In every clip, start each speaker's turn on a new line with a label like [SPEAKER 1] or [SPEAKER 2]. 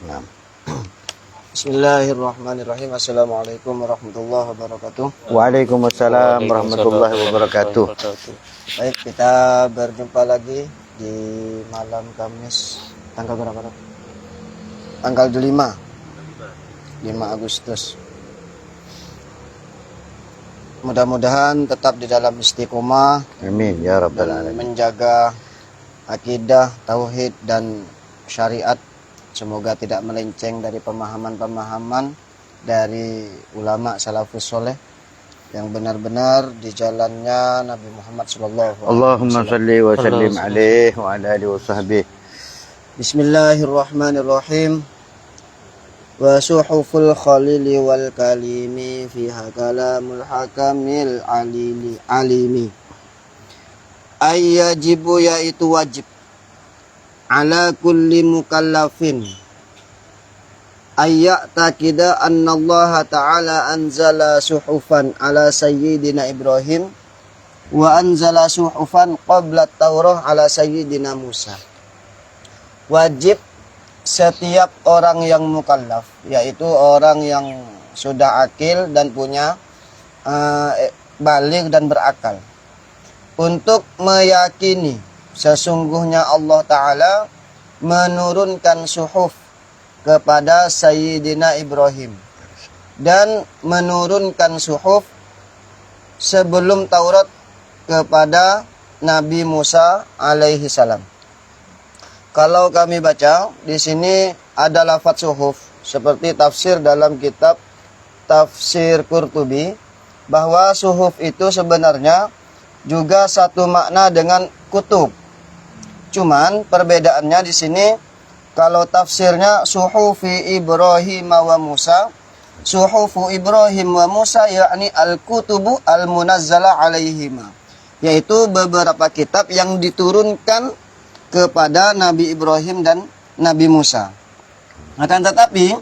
[SPEAKER 1] Nah. Bismillahirrahmanirrahim. Assalamualaikum warahmatullahi wabarakatuh.
[SPEAKER 2] Waalaikumsalam warahmatullahi wabarakatuh.
[SPEAKER 1] Baik, kita berjumpa lagi di malam Kamis tanggal berapa? Tanggal 5 Agustus. Mudah-mudahan tetap di dalam istiqomah.
[SPEAKER 2] Amin ya rabbal alamin.
[SPEAKER 1] Menjaga akidah, tauhid dan syariat. Semoga tidak melenceng dari pemahaman-pemahaman dari ulama salafus soleh yang benar-benar di jalannya Nabi Muhammad sallallahu alaihi wasallam.
[SPEAKER 2] Allahumma salli wa sallim alaihi wa ala alihi wa sahbihi.
[SPEAKER 1] Bismillahirrahmanirrahim. Wa suhuful khalili wal kalimi fiha kalamul hakamil alimi. Ayyajibu, yaitu wajib, ala kulli mukallafin ayya'taqida anna Allah ta'ala anzala suhufan ala sayyidina Ibrahim wa anzala suhufan qabla Taurah ala sayyidina Musa. Wajib setiap orang yang mukallaf, yaitu orang yang sudah akil dan punya baligh dan berakal, untuk meyakini sesungguhnya Allah Ta'ala menurunkan suhuf kepada Sayyidina Ibrahim dan menurunkan suhuf sebelum Taurat kepada Nabi Musa alaihi salam. Kalau kami baca di sini ada lafaz suhuf seperti tafsir dalam kitab Tafsir Qurtubi, bahwa suhuf itu sebenarnya juga satu makna dengan kutub. Cuman perbedaannya di sini, kalau tafsirnya suhufi Ibrahim wa Musa, suhufu Ibrahim wa Musa yakni al-kutubu al-munazzala alaihima, yaitu beberapa kitab yang diturunkan kepada Nabi Ibrahim dan Nabi Musa. Akan tetapi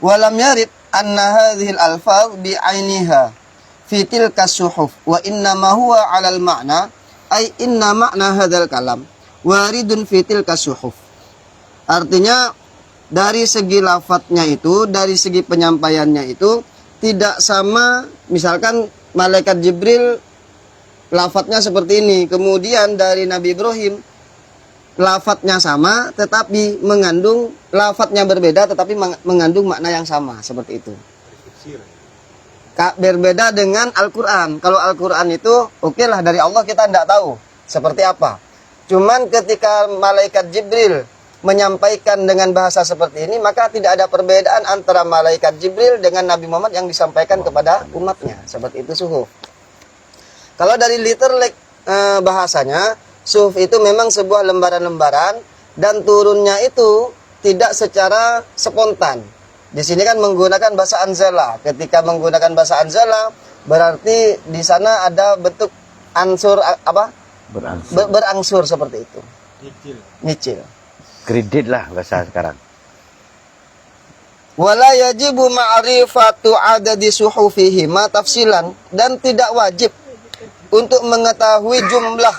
[SPEAKER 1] walam yarid anna hadhil alfaz bi ainiha fi tilka suhuf wa inna ma huwa 'alal ma'na ay inna ma'na hadzal kalam waridun fi tilka suhuf. Artinya dari segi lafadznya itu, dari segi penyampaiannya itu tidak sama. Misalkan malaikat Jibril lafadznya seperti ini, kemudian dari Nabi Ibrahim lafadznya sama tetapi mengandung, lafadznya berbeda tetapi mengandung makna yang sama, seperti itu. Berbeda dengan Al-Quran. Kalau Al-Quran itu oke lah, dari Allah kita tidak tahu seperti apa. Cuman ketika malaikat Jibril menyampaikan dengan bahasa seperti ini, maka tidak ada perbedaan antara malaikat Jibril dengan Nabi Muhammad yang disampaikan kepada umatnya. Seperti itu suhuf. Kalau dari literally bahasanya, suhuf itu memang sebuah lembaran-lembaran dan turunnya itu tidak secara spontan. Di sini kan menggunakan bahasa anzala. Ketika menggunakan bahasa anzala, berarti di sana ada bentuk ansur apa? Berangsur seperti itu. Nyicil.
[SPEAKER 2] Kredit lah bahasa sekarang.
[SPEAKER 1] Wala yajibu ma'rifatu adadi suhufihi ma tafsilan, dan tidak wajib untuk mengetahui jumlah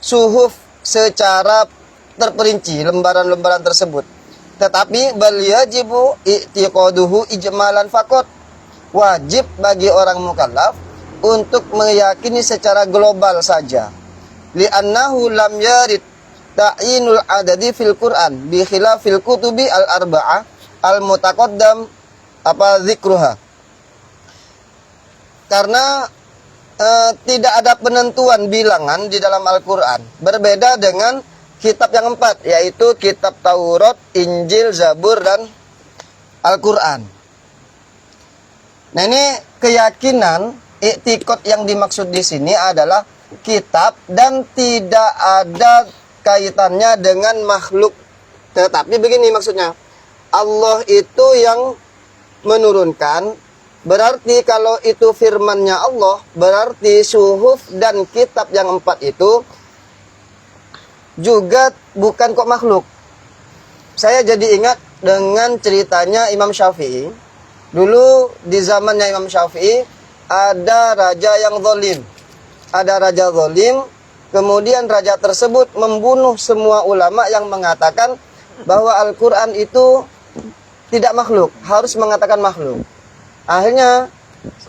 [SPEAKER 1] suhuf secara terperinci lembaran-lembaran tersebut. Tetapi bal yajibu i'tiqaduhu ijmalan faqat. Wajib bagi orang mukallaf untuk meyakini secara global saja. Li'annahu lam yarid ta'yinul adadi fil Qur'an bi khilafil kutubi al-arba'ah al-mutaqaddam dzikruha. Karena tidak ada penentuan bilangan di dalam Al-Qur'an, berbeda dengan kitab yang 4, yaitu kitab Taurat, Injil, Zabur dan Al-Qur'an. Nah, ini keyakinan, i'tiqad yang dimaksud di sini adalah kitab dan tidak ada kaitannya dengan makhluk. Tetapi begini maksudnya, Allah itu yang menurunkan. Berarti kalau itu firmannya Allah, berarti suhuf dan kitab yang 4 itu juga bukan kok makhluk. Saya jadi ingat dengan ceritanya Imam Syafi'i. Dulu di zamannya Imam Syafi'i ada raja yang zalim. Ada raja zalim, kemudian raja tersebut membunuh semua ulama yang mengatakan bahwa Al-Quran itu tidak makhluk, harus mengatakan makhluk. Akhirnya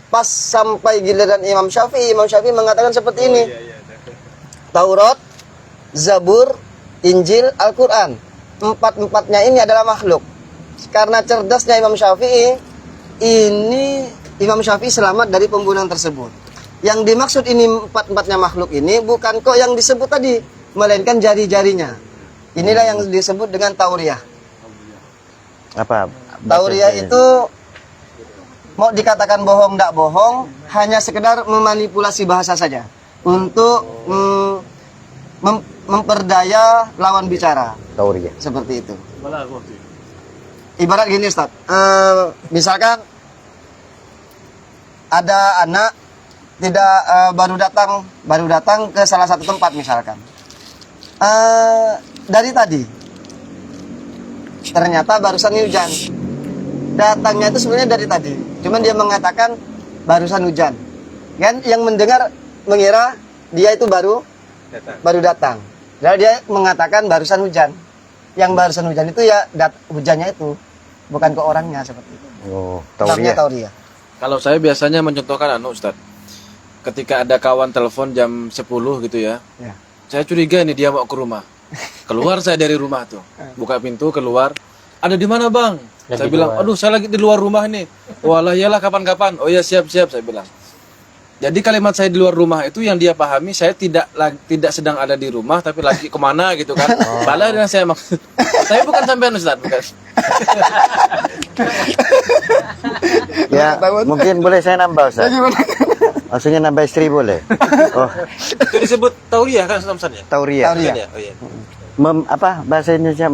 [SPEAKER 1] pas sampai giliran Imam Syafi'i mengatakan seperti ini. Taurat, Zabur, Injil, Al-Quran. Empat-empatnya ini adalah makhluk. Karena cerdasnya Imam Syafi'i, Imam Syafi'i selamat dari pembunuhan tersebut. Yang dimaksud ini empat-empatnya makhluk ini bukan kok yang disebut tadi, melainkan jari-jarinya. Inilah yang disebut dengan tauriyah.
[SPEAKER 2] Apa?
[SPEAKER 1] Tauriyah itu mau dikatakan bohong tidak bohong, hanya sekedar memanipulasi bahasa saja untuk memperdaya lawan bicara.
[SPEAKER 2] Tauriyah.
[SPEAKER 1] Seperti itu. Ibarat gini Ustaz, misalkan ada anak tidak baru datang ke salah satu tempat misalkan. Dari tadi ternyata barusan hujan. Datangnya itu sebenarnya dari tadi. Cuman dia mengatakan barusan hujan. Kan yang mendengar mengira dia itu baru datang. Lalu dia mengatakan barusan hujan. Yang barusan hujan itu ya hujannya itu, bukan ke orangnya seperti itu.
[SPEAKER 2] Oh,
[SPEAKER 1] Namanya
[SPEAKER 2] tauriyah.
[SPEAKER 1] tauriyah.
[SPEAKER 3] Kalau saya biasanya mencontohkan Ustaz. Ketika ada kawan telepon jam 10 gitu ya.
[SPEAKER 1] Ya.
[SPEAKER 3] Saya curiga nih dia mau ke rumah. Keluar saya dari rumah tuh. Buka pintu keluar. Ada di mana, Bang? Saya bilang, "Aduh, saya lagi di luar rumah nih." "Walah, iyalah kapan-kapan." "Oh ya, siap-siap," saya bilang. Jadi kalimat saya di luar rumah itu yang dia pahami saya tidak sedang ada di rumah tapi lagi kemana gitu kan. Padahal yang saya maksud. Saya bukan sampean Ustaz, bukan.
[SPEAKER 2] Ya, mungkin boleh saya nambah, Ustaz. Maksudnya nambah istri boleh? Oh,
[SPEAKER 3] Itu disebut tauriyah kan Ustaz ya?
[SPEAKER 2] tauriyah.
[SPEAKER 1] Tauriyah.
[SPEAKER 3] Oh iya.
[SPEAKER 2] Apa bahasa Indonesia?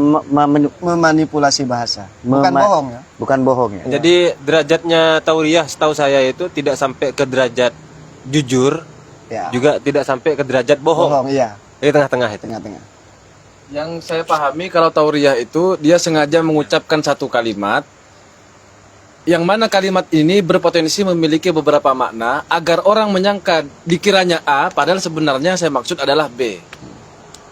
[SPEAKER 1] Memanipulasi bahasa. Bukan
[SPEAKER 2] Mema-
[SPEAKER 1] bohong ya.
[SPEAKER 2] Bukan bohong ya.
[SPEAKER 4] Jadi derajatnya tauriyah setahu saya itu tidak sampai ke derajat jujur,
[SPEAKER 1] Ya.
[SPEAKER 4] juga tidak sampai ke derajat bohong.
[SPEAKER 1] Bohong, iya.
[SPEAKER 4] Di tengah-tengah itu.
[SPEAKER 1] Tengah-tengah.
[SPEAKER 3] Yang saya pahami kalau tauriyah itu dia sengaja mengucapkan satu kalimat yang mana kalimat ini berpotensi memiliki beberapa makna agar orang menyangka dikiranya A padahal sebenarnya saya maksud adalah B.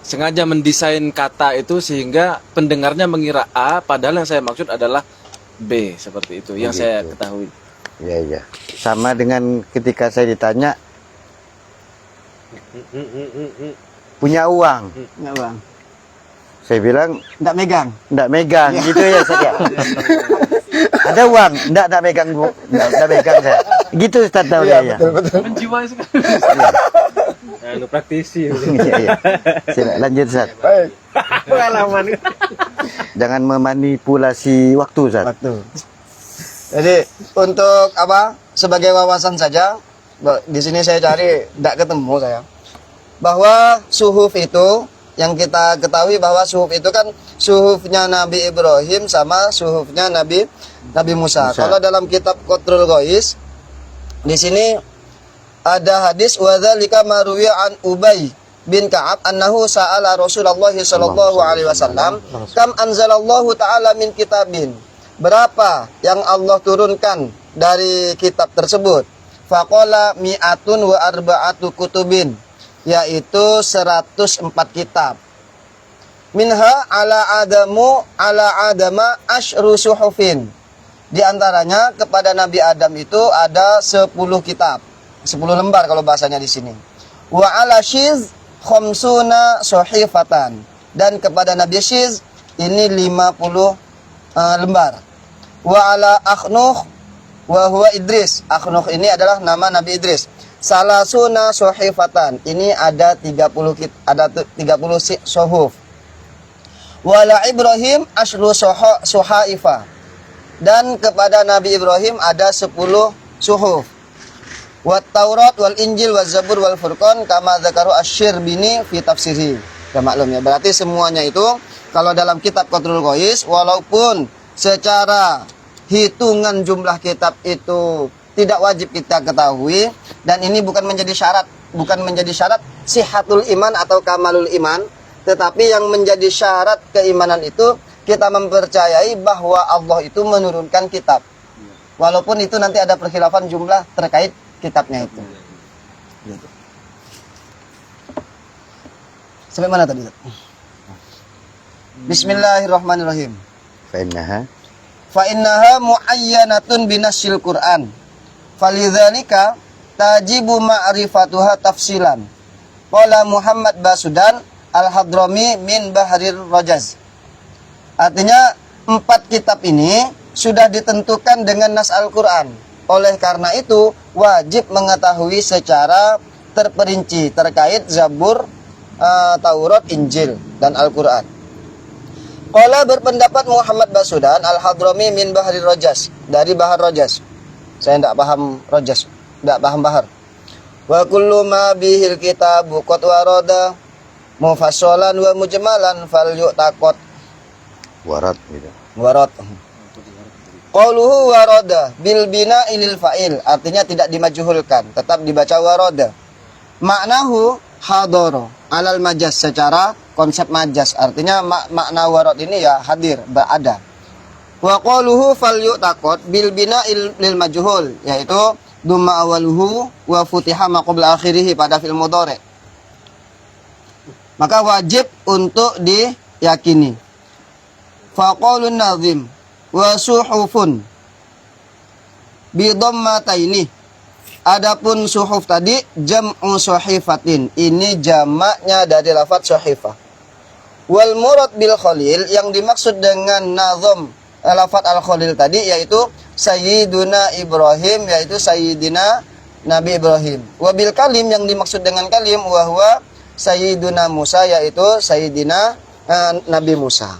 [SPEAKER 3] Sengaja mendesain kata itu sehingga pendengarnya mengira A padahal yang saya maksud adalah B, seperti itu yang saya
[SPEAKER 2] Begitu.
[SPEAKER 3] ketahui.
[SPEAKER 2] Iya, iya. Sama dengan ketika saya ditanya punya uang,
[SPEAKER 1] Enggak, Bang.
[SPEAKER 2] saya bilang
[SPEAKER 1] Enggak megang.
[SPEAKER 2] enggak megang gitu ya saya. Ada uang, enggak megang Bu. Enggak megang saya. Gitu Ustaz tauriyah ya.
[SPEAKER 3] Menjiwai sekali.
[SPEAKER 4] Anu praktisi.
[SPEAKER 2] Iya, iya. Silakan lanjut Ustaz.
[SPEAKER 4] Pengalaman.
[SPEAKER 2] Jangan memanipulasi waktu Ustaz.
[SPEAKER 1] Waktu. Jadi untuk apa? Sebagai wawasan saja, di sini saya cari tidak ketemu saya. Bahwa suhuf itu yang kita ketahui bahwa suhuf itu kan suhufnya Nabi Ibrahim sama suhufnya Nabi Musa. Kalau dalam kitab Qatrul Qais di sini ada hadis wa dzalika marwiya an Ubay bin Ka'ab annahu sa'ala Rasulullah sallallahu alaihi wasallam kam anzalallahu ta'ala min kitabin. Berapa yang Allah turunkan dari kitab tersebut? Faqala mi'atun wa arba'atu kutubin, yaitu 104 kitab. Minha ala adama asyru suhufin. Di antaranya kepada Nabi Adam itu ada 10 kitab. 10 lembar kalau bahasanya di sini. Wa ala Syiz khamsuna sahifatan. Dan kepada Nabi Syiz ini 50 lembar. Wa ala Akhnukh wa huwa Idris. Akhnukh ini adalah nama Nabi Idris. Salasuna sahifatan. Ini ada 30 suhuf. Wa ala Ibrahim asyru suhaifa. Dan kepada Nabi Ibrahim ada 10 suhuf. Wat Taurat wal Injil wal Zabur wal Furqan kama dzakaru Asy-Syirbini fi tafsirih. Ya maklum ya. Berarti semuanya itu kalau dalam kitab Qatrul Qais walaupun secara hitungan jumlah kitab itu tidak wajib kita ketahui dan ini bukan menjadi syarat sihatul iman atau kamalul iman, tetapi yang menjadi syarat keimanan itu kita mempercayai bahwa Allah itu menurunkan kitab. Walaupun itu nanti ada perkhilafan jumlah terkait kitabnya itu. Gitu. Sampai mana tadi? Bismillahirrahmanirrahim.
[SPEAKER 2] Fa'innaha
[SPEAKER 1] fa innaha muayyanatun binassil Qur'an. Falidzalika tajibu ma'rifatuha tafsilan. Qala Muhammad Basudan Al-Hadrami min Bahrir Rajaz. Artinya 4 kitab ini sudah ditentukan dengan nas Al-Quran. Oleh karena itu wajib mengetahui secara terperinci terkait Zabur, Taurat, Injil, dan Al-Quran. Qala berpendapat Muhammad Basudan Al-Hadrami min Bahrir Rajaz, dari Bahar Rajaz. Saya tidak paham Rajaz, tidak paham Bahar. Wa kullu ma bihil kitabu qad warada mufassalan wa mujmalan fal yu'taqad.
[SPEAKER 2] Warat gitu.
[SPEAKER 1] Warad. Qauluhu warada bil bina'i lil fa'il, artinya tidak dimajhulkan, tetap dibaca warada. Maknahu hadara alal majaz, secara konsep majaz, artinya makna warad ini ya hadir, berada. Wa qauluhu fal yu'taqad bil bina'i lil majhul, yaitu dumma awaluhu wa futiha ma qabla akhirih pada fi'il mudhari. Maka wajib untuk diyakini. Faqalun nazim wa suhufun bi dhammataini. Adapun suhuf tadi jam'u suhifatin, ini jamaknya dari lafaz suhifah. Wal murad bil khalil, yang dimaksud dengan nazam lafaz al khalil tadi yaitu Sayyiduna Ibrahim, yaitu Sayyidina Nabi Ibrahim. Wa bil kalim, yang dimaksud dengan kalim wa huwa Sayyiduna Musa, yaitu Sayyidina Nabi Musa.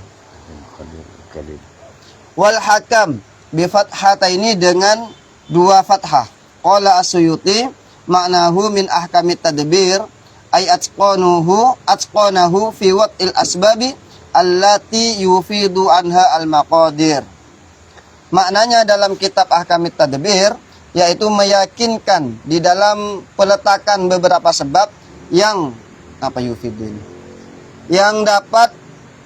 [SPEAKER 1] Wal hakam bi fathataini, dengan 2 fathah. Qala As-Suyuti maknahu min ahkamit tadbir ay atqanahu fi wat'il asbabi allati yufidu anha al-maqadir. Maknanya dalam kitab Ahkamit Tadbir yaitu meyakinkan di dalam peletakan beberapa sebab yang yufidu ini, yang dapat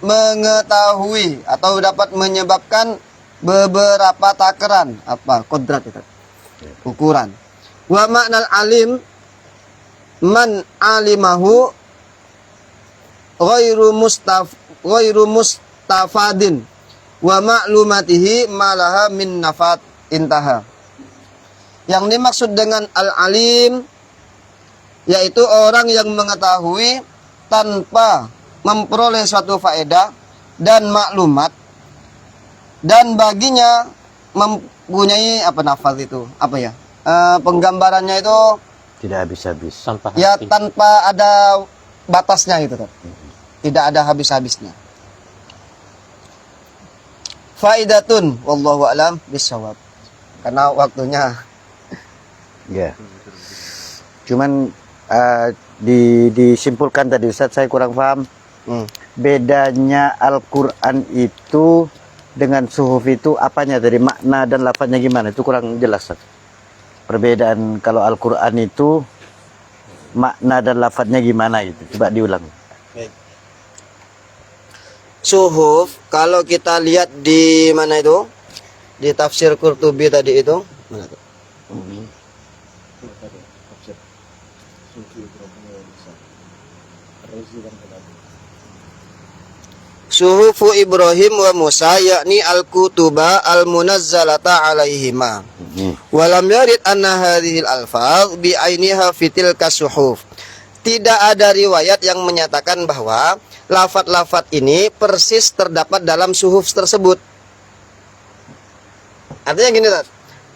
[SPEAKER 1] mengetahui atau dapat menyebabkan beberapa takaran kodrat itu, ukuran. Wa maknal alim man alimahu ghairu mustafadin wa ma'lumatihi malaha min nafat, intaha. Yang dimaksud dengan al-alim yaitu orang yang mengetahui tanpa memperoleh suatu faedah dan maklumat, dan baginya mempunyai nafas itu penggambarannya itu
[SPEAKER 2] Tidak habis-habis.
[SPEAKER 1] tanpa ada batasnya gitu kan. Tidak ada habis-habisnya. Faidatun wallahu alam bisawab. Karena waktunya
[SPEAKER 2] Ya. Cuman disimpulkan tadi Ustaz, saya kurang paham. Bedanya Al-Qur'an itu dengan suhuf itu apanya tadi, makna dan lafaznya gimana? Itu kurang jelas, Ustaz. Perbedaan kalau Al-Qur'an itu makna dan lafaznya gimana gitu. Coba diulang.
[SPEAKER 1] suhuf, kalau kita lihat di mana itu, di tafsir Qurtubi tadi itu, mana tuh? Suhufu Ibrahim wa Musa, yakni al-kutuba al-munazzalata alaihima. Walam yarid anna hadhil alfaz bi ainiha fitil kasuhuf. Tidak ada riwayat yang menyatakan bahwa lafat-lafat ini persis terdapat dalam suhuf tersebut. Artinya gini,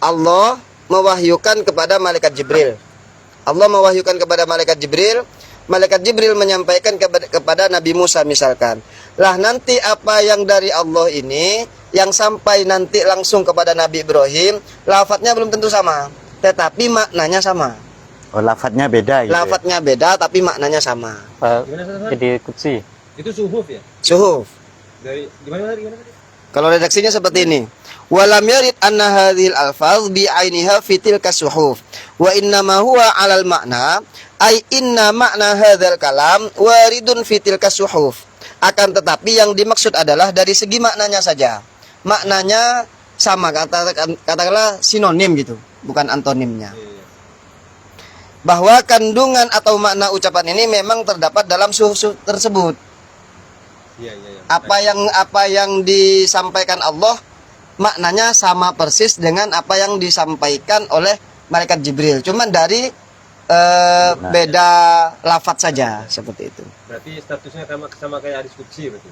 [SPEAKER 1] Allah mewahyukan kepada malaikat Jibril. Allah mewahyukan kepada malaikat Jibril. Malaikat Jibril menyampaikan kepada Nabi Musa misalkan. Lah nanti apa yang dari Allah ini yang sampai nanti langsung kepada Nabi Ibrahim, lafadznya belum tentu sama, tetapi maknanya sama.
[SPEAKER 2] Oh, lafadznya beda gitu.
[SPEAKER 1] Lafadznya beda tapi maknanya sama.
[SPEAKER 4] Jadi kutsi.
[SPEAKER 3] Itu suhuf ya?
[SPEAKER 1] Suhuf.
[SPEAKER 3] Dari gimana tadi?
[SPEAKER 1] Kalau redaksinya seperti ini. Walam yarid anna hadhil alfaz bi ainiha fitil kasuhuf wa inna ma huwa alal makna ay inna makna hadzal kalam waridun fitil kasuhuf. Akan tetapi yang dimaksud adalah dari segi maknanya saja. Maknanya sama, katakanlah sinonim gitu, bukan antonimnya. Bahwa kandungan atau makna ucapan ini memang terdapat dalam suhuf tersebut. Apa yang disampaikan Allah maknanya sama persis dengan apa yang disampaikan oleh malaikat Jibril. Cuman dari beda lafadz saja seperti itu.
[SPEAKER 4] Berarti statusnya sama kayak hadis qudsi berarti.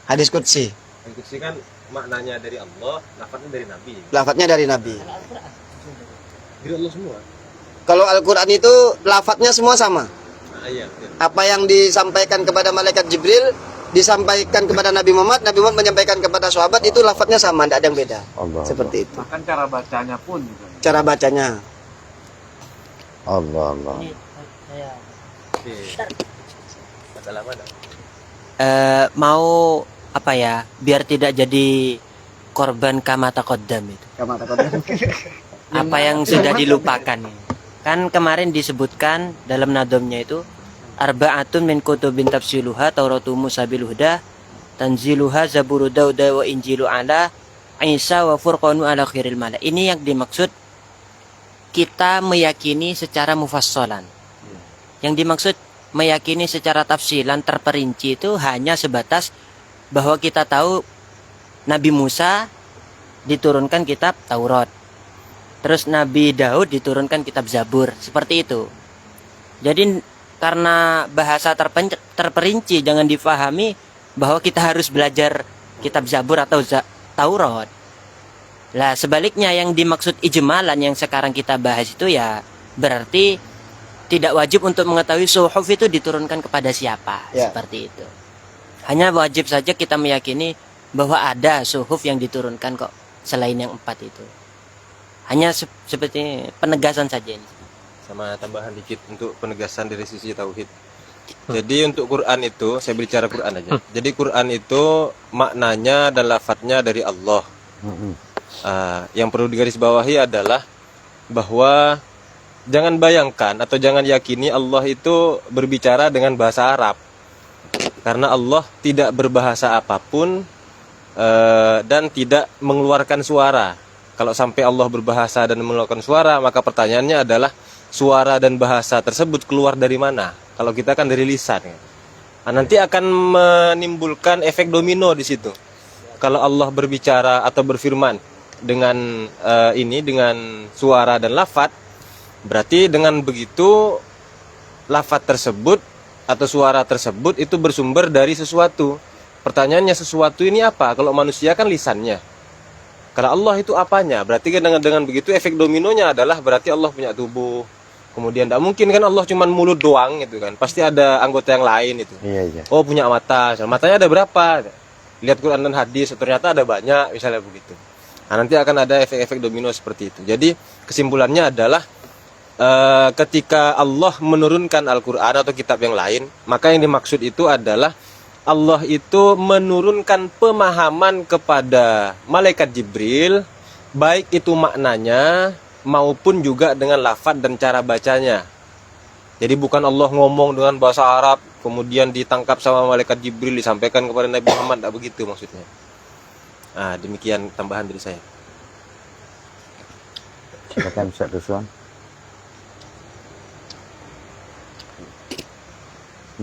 [SPEAKER 1] Hadis qudsi,
[SPEAKER 4] Hadis qudsi kan maknanya dari Allah, lafadznya dari Nabi.
[SPEAKER 1] lafadznya dari Nabi.
[SPEAKER 4] Dari Allah semua.
[SPEAKER 1] Kalau Al-Quran itu lafadznya semua sama.
[SPEAKER 4] Nah, iya, betul.
[SPEAKER 1] Apa yang disampaikan kepada malaikat Jibril disampaikan kepada Nabi Muhammad menyampaikan kepada sahabat, itu lafadznya sama, tidak ada yang beda.
[SPEAKER 2] Allah.
[SPEAKER 1] Seperti itu.
[SPEAKER 3] Bahkan cara bacanya pun juga.
[SPEAKER 1] Cara bacanya.
[SPEAKER 2] Allah. Allah.
[SPEAKER 4] Oke. Masalah mana?
[SPEAKER 5] Mau apa ya, biar tidak jadi korban kama taqaddam itu. Apa yang sudah dilupakan. Kan kemarin disebutkan dalam nadomnya itu arba'atun min kutubin tafsiluha Tauratu Musa bil huda tanziluha Zaburu Dauda wa Injilu ala Isa wa Furqanu ala khiril mala. Ini yang dimaksud kita meyakini secara mufassalan. Yang dimaksud meyakini secara tafsilan terperinci itu hanya sebatas bahwa kita tahu Nabi Musa diturunkan kitab Taurat. Terus Nabi Daud diturunkan kitab Zabur. Seperti itu. Jadi karena bahasa terperinci jangan difahami bahwa kita harus belajar kitab Zabur atau Taurat. Lah sebaliknya yang dimaksud ijmalan yang sekarang kita bahas itu ya berarti tidak wajib untuk mengetahui suhuf itu diturunkan kepada siapa.
[SPEAKER 1] Ya.
[SPEAKER 5] Seperti itu. Hanya wajib saja kita meyakini bahwa ada suhuf yang diturunkan kok selain yang 4 itu. Hanya seperti penegasan saja ini.
[SPEAKER 4] Sama tambahan dikit untuk penegasan dari sisi tauhid. Jadi untuk Quran itu, saya bicara Quran aja. Jadi Quran itu maknanya dan lafadznya dari Allah. Yang perlu digarisbawahi adalah bahwa jangan bayangkan atau jangan yakini Allah itu berbicara dengan bahasa Arab. Karena Allah tidak berbahasa apapun dan tidak mengeluarkan suara. Kalau sampai Allah berbahasa dan mengeluarkan suara, maka pertanyaannya adalah suara dan bahasa tersebut keluar dari mana? Kalau kita kan dari lisan. Nanti akan menimbulkan efek domino di situ. Kalau Allah berbicara atau berfirman dengan dengan suara dan lafadz, berarti dengan begitu lafadz tersebut atau suara tersebut itu bersumber dari sesuatu. Pertanyaannya sesuatu ini apa? Kalau manusia kan lisannya. Kalau Allah itu apanya? Berarti kan dengan begitu efek dominonya adalah berarti Allah punya tubuh. Kemudian tidak mungkin kan Allah cuma mulut doang gitu kan. Pasti ada anggota yang lain itu.
[SPEAKER 2] Iya.
[SPEAKER 4] Oh punya mata. Matanya ada berapa? Lihat Quran dan hadis, ternyata ada banyak, misalnya begitu. Nah, nanti akan ada efek-efek domino seperti itu. Jadi kesimpulannya adalah ketika Allah menurunkan Al-Quran atau kitab yang lain, maka yang dimaksud itu adalah Allah itu menurunkan pemahaman kepada malaikat Jibril, baik itu maknanya maupun juga dengan lafadz dan cara bacanya. Jadi bukan Allah ngomong dengan bahasa Arab kemudian ditangkap sama malaikat Jibril disampaikan kepada Nabi Muhammad, tidak begitu maksudnya. Nah, demikian tambahan dari saya.
[SPEAKER 2] Silakan Ustaz Ruswan.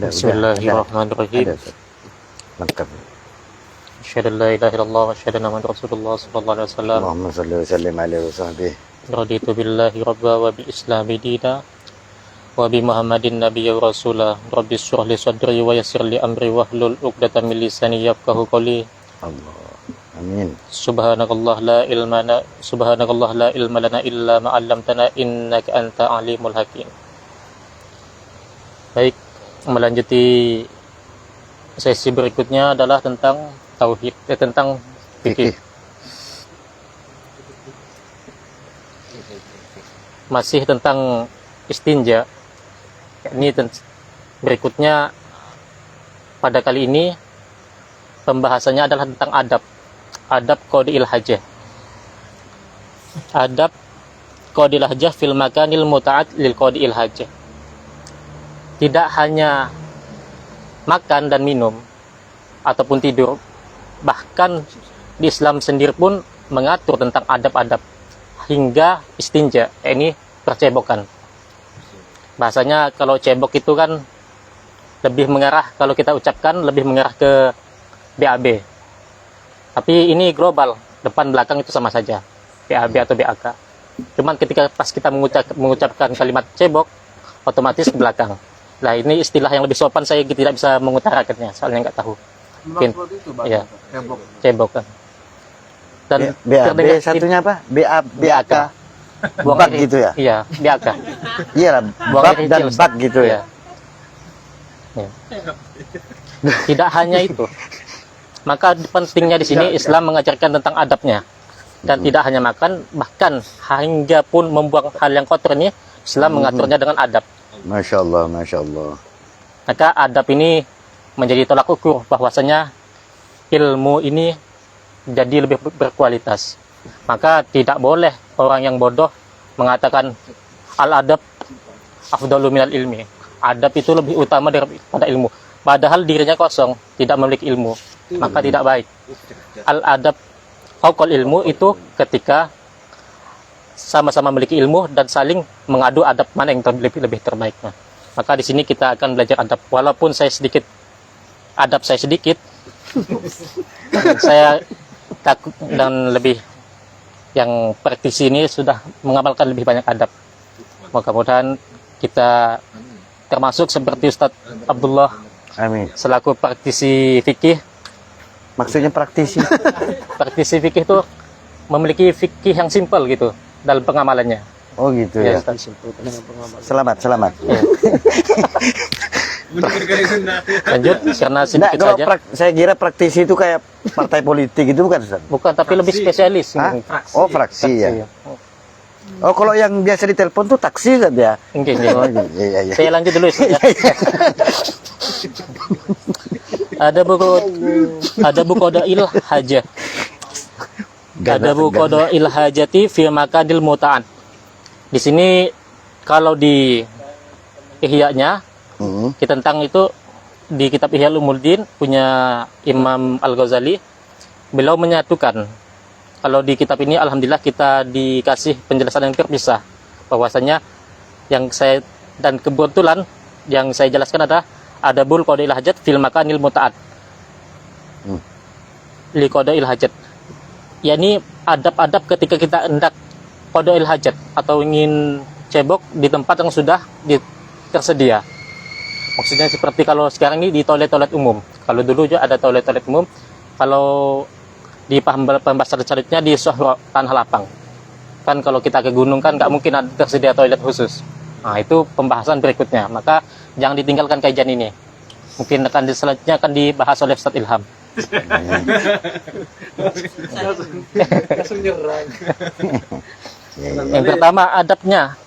[SPEAKER 6] Bismillahirrahmanirrahim.
[SPEAKER 2] Lengkap.
[SPEAKER 6] Asyhadu an la ilaha illallah wa asyhadu anna Muhammadar Rasulullah sallallahu alaihi wasallam.
[SPEAKER 2] Allahumma shalli wa sallim alaihi wa sahbihi.
[SPEAKER 6] Raditu billahi rabba wa bil islami dina wa bi Muhammadin nabiyya wa rasula. Rabbi shrah li sadri wa yassir li amri wahlul 'uqdatam min lisani yafqahu qawli.
[SPEAKER 2] Allah. Amin.
[SPEAKER 6] Subhanakallah la ilma lana illa ma 'allamtana innaka anta alimul hakim. Baik, melanjuti sesi berikutnya adalah tentang tauhid, tentang fikih. Masih tentang istinja. Ini berikutnya pada kali ini pembahasannya adalah tentang adab qadil hajah. Adab qadil hajah fil makanil muta'ad lil qadil hajah. Tidak hanya makan dan minum ataupun tidur, bahkan di Islam sendiri pun mengatur tentang adab-adab hingga istinja, ini percebokan. Bahasanya kalau cebok itu kan lebih mengarah, kalau kita ucapkan lebih mengarah ke BAB. Tapi ini global, depan belakang itu sama saja, BAB atau BAK. Cuman ketika pas kita mengucapkan kalimat cebok, otomatis ke belakang. Nah ini istilah yang lebih sopan, saya tidak bisa mengutarakannya soalnya nggak tahu. Mungkin ya, cebok kan. Dan
[SPEAKER 2] BAB
[SPEAKER 6] terdengar-
[SPEAKER 2] satunya apa? BAK.
[SPEAKER 6] buang
[SPEAKER 2] Bak
[SPEAKER 6] air-
[SPEAKER 2] gitu ya?
[SPEAKER 6] Iya, BAK.
[SPEAKER 2] Iya lah,
[SPEAKER 6] Buang
[SPEAKER 2] bak
[SPEAKER 6] air
[SPEAKER 2] dan
[SPEAKER 6] kecil,
[SPEAKER 2] bak gitu ya.
[SPEAKER 6] Iya. Tidak hanya itu, maka pentingnya di sini Islam mengajarkan tentang adabnya, dan tidak hanya makan, bahkan hingga pun membuang hal yang kotor ini Islam mengaturnya dengan adab.
[SPEAKER 2] Masya Allah, Masya Allah.
[SPEAKER 6] Maka adab ini menjadi tolak ukur bahwasanya ilmu ini jadi lebih berkualitas. Maka tidak boleh orang yang bodoh mengatakan al-adab afdalu minal ilmi. Adab itu lebih utama daripada ilmu. Padahal dirinya kosong, tidak memiliki ilmu. Maka tidak baik. Al-adab fauqal ilmu itu ketika sama-sama memiliki ilmu dan saling mengadu adab mana yang lebih terbaik. Nah, maka di sini kita akan belajar adab. Walaupun adab saya sedikit, saya takut dan lebih yang praktisi ini sudah mengamalkan lebih banyak adab. Mudah-mudahan kita termasuk seperti Ustadz Abdullah
[SPEAKER 2] Amin.
[SPEAKER 6] selaku praktisi fikih.
[SPEAKER 2] Maksudnya praktisi.
[SPEAKER 6] Praktisi fikih itu memiliki fikih yang simpel gitu dalam pengamalannya.
[SPEAKER 2] Oh gitu
[SPEAKER 6] Ya,
[SPEAKER 2] ya.
[SPEAKER 6] Ustaz.
[SPEAKER 2] Selamat, selamat.
[SPEAKER 6] Lanjut karena
[SPEAKER 2] Nah,
[SPEAKER 6] sedikit
[SPEAKER 2] kalau
[SPEAKER 6] saja.
[SPEAKER 2] saya kira praktisi itu kayak partai politik itu bukan, Ustaz?
[SPEAKER 6] Bukan, tapi lebih spesialis.
[SPEAKER 2] Hah? Oh, fraksi ya.
[SPEAKER 6] Iya.
[SPEAKER 2] Oh, kalau yang biasa ditelepon tuh taksi kan ya?
[SPEAKER 6] Oke, oke.
[SPEAKER 2] Oh, iya, iya.
[SPEAKER 6] Saya lanjut dulu Ustaz, ya. ada buku Qadail Hajah. Ada buku Qadail Hajati fi Makadil Muta'an. Di sini kalau di Ihya-nya kita tentang itu di kitab Ihya Ulumuddin punya Imam Al-Ghazali, beliau menyatukan. Kalau di kitab ini alhamdulillah kita dikasih penjelasan yang terpisah bahwasanya yang saya dan kebetulan yang saya jelaskan adalah adabul qadail hajat fil makanil muta'at. Li qadail hajat. Yakni adab-adab ketika kita hendak qadail hajat atau ingin cebok di tempat yang sudah tersedia. Maksudnya seperti kalau sekarang ini di toilet-toilet umum. Kalau dulu juga ada toilet-toilet umum. Kalau di pembahasan selanjutnya di Syahra tanah lapang. Kan kalau kita ke gunung kan nggak mungkin ada tersedia toilet khusus. Nah itu pembahasan berikutnya. Maka jangan ditinggalkan kajian ini. Mungkin selanjutnya akan dibahas oleh Ustadz Ilham. Yang pertama adabnya.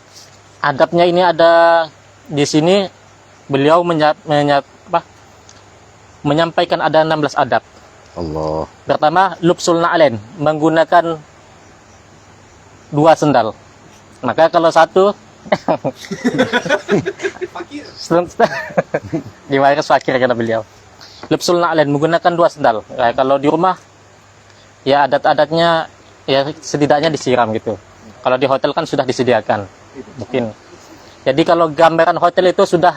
[SPEAKER 6] Adabnya ini ada di sini beliau menyampaikan ada 16 adab.
[SPEAKER 2] Allah.
[SPEAKER 6] Pertama, lubsul na'len, menggunakan 2 sendal. Maka kalau satu di Maris fakir kata beliau. Lubsul na'len, menggunakan 2 sendal. Kalau di rumah ya adat-adatnya ya setidaknya disiram gitu. Kalau di hotel kan sudah disediakan. Mungkin. Jadi kalau gambaran hotel itu sudah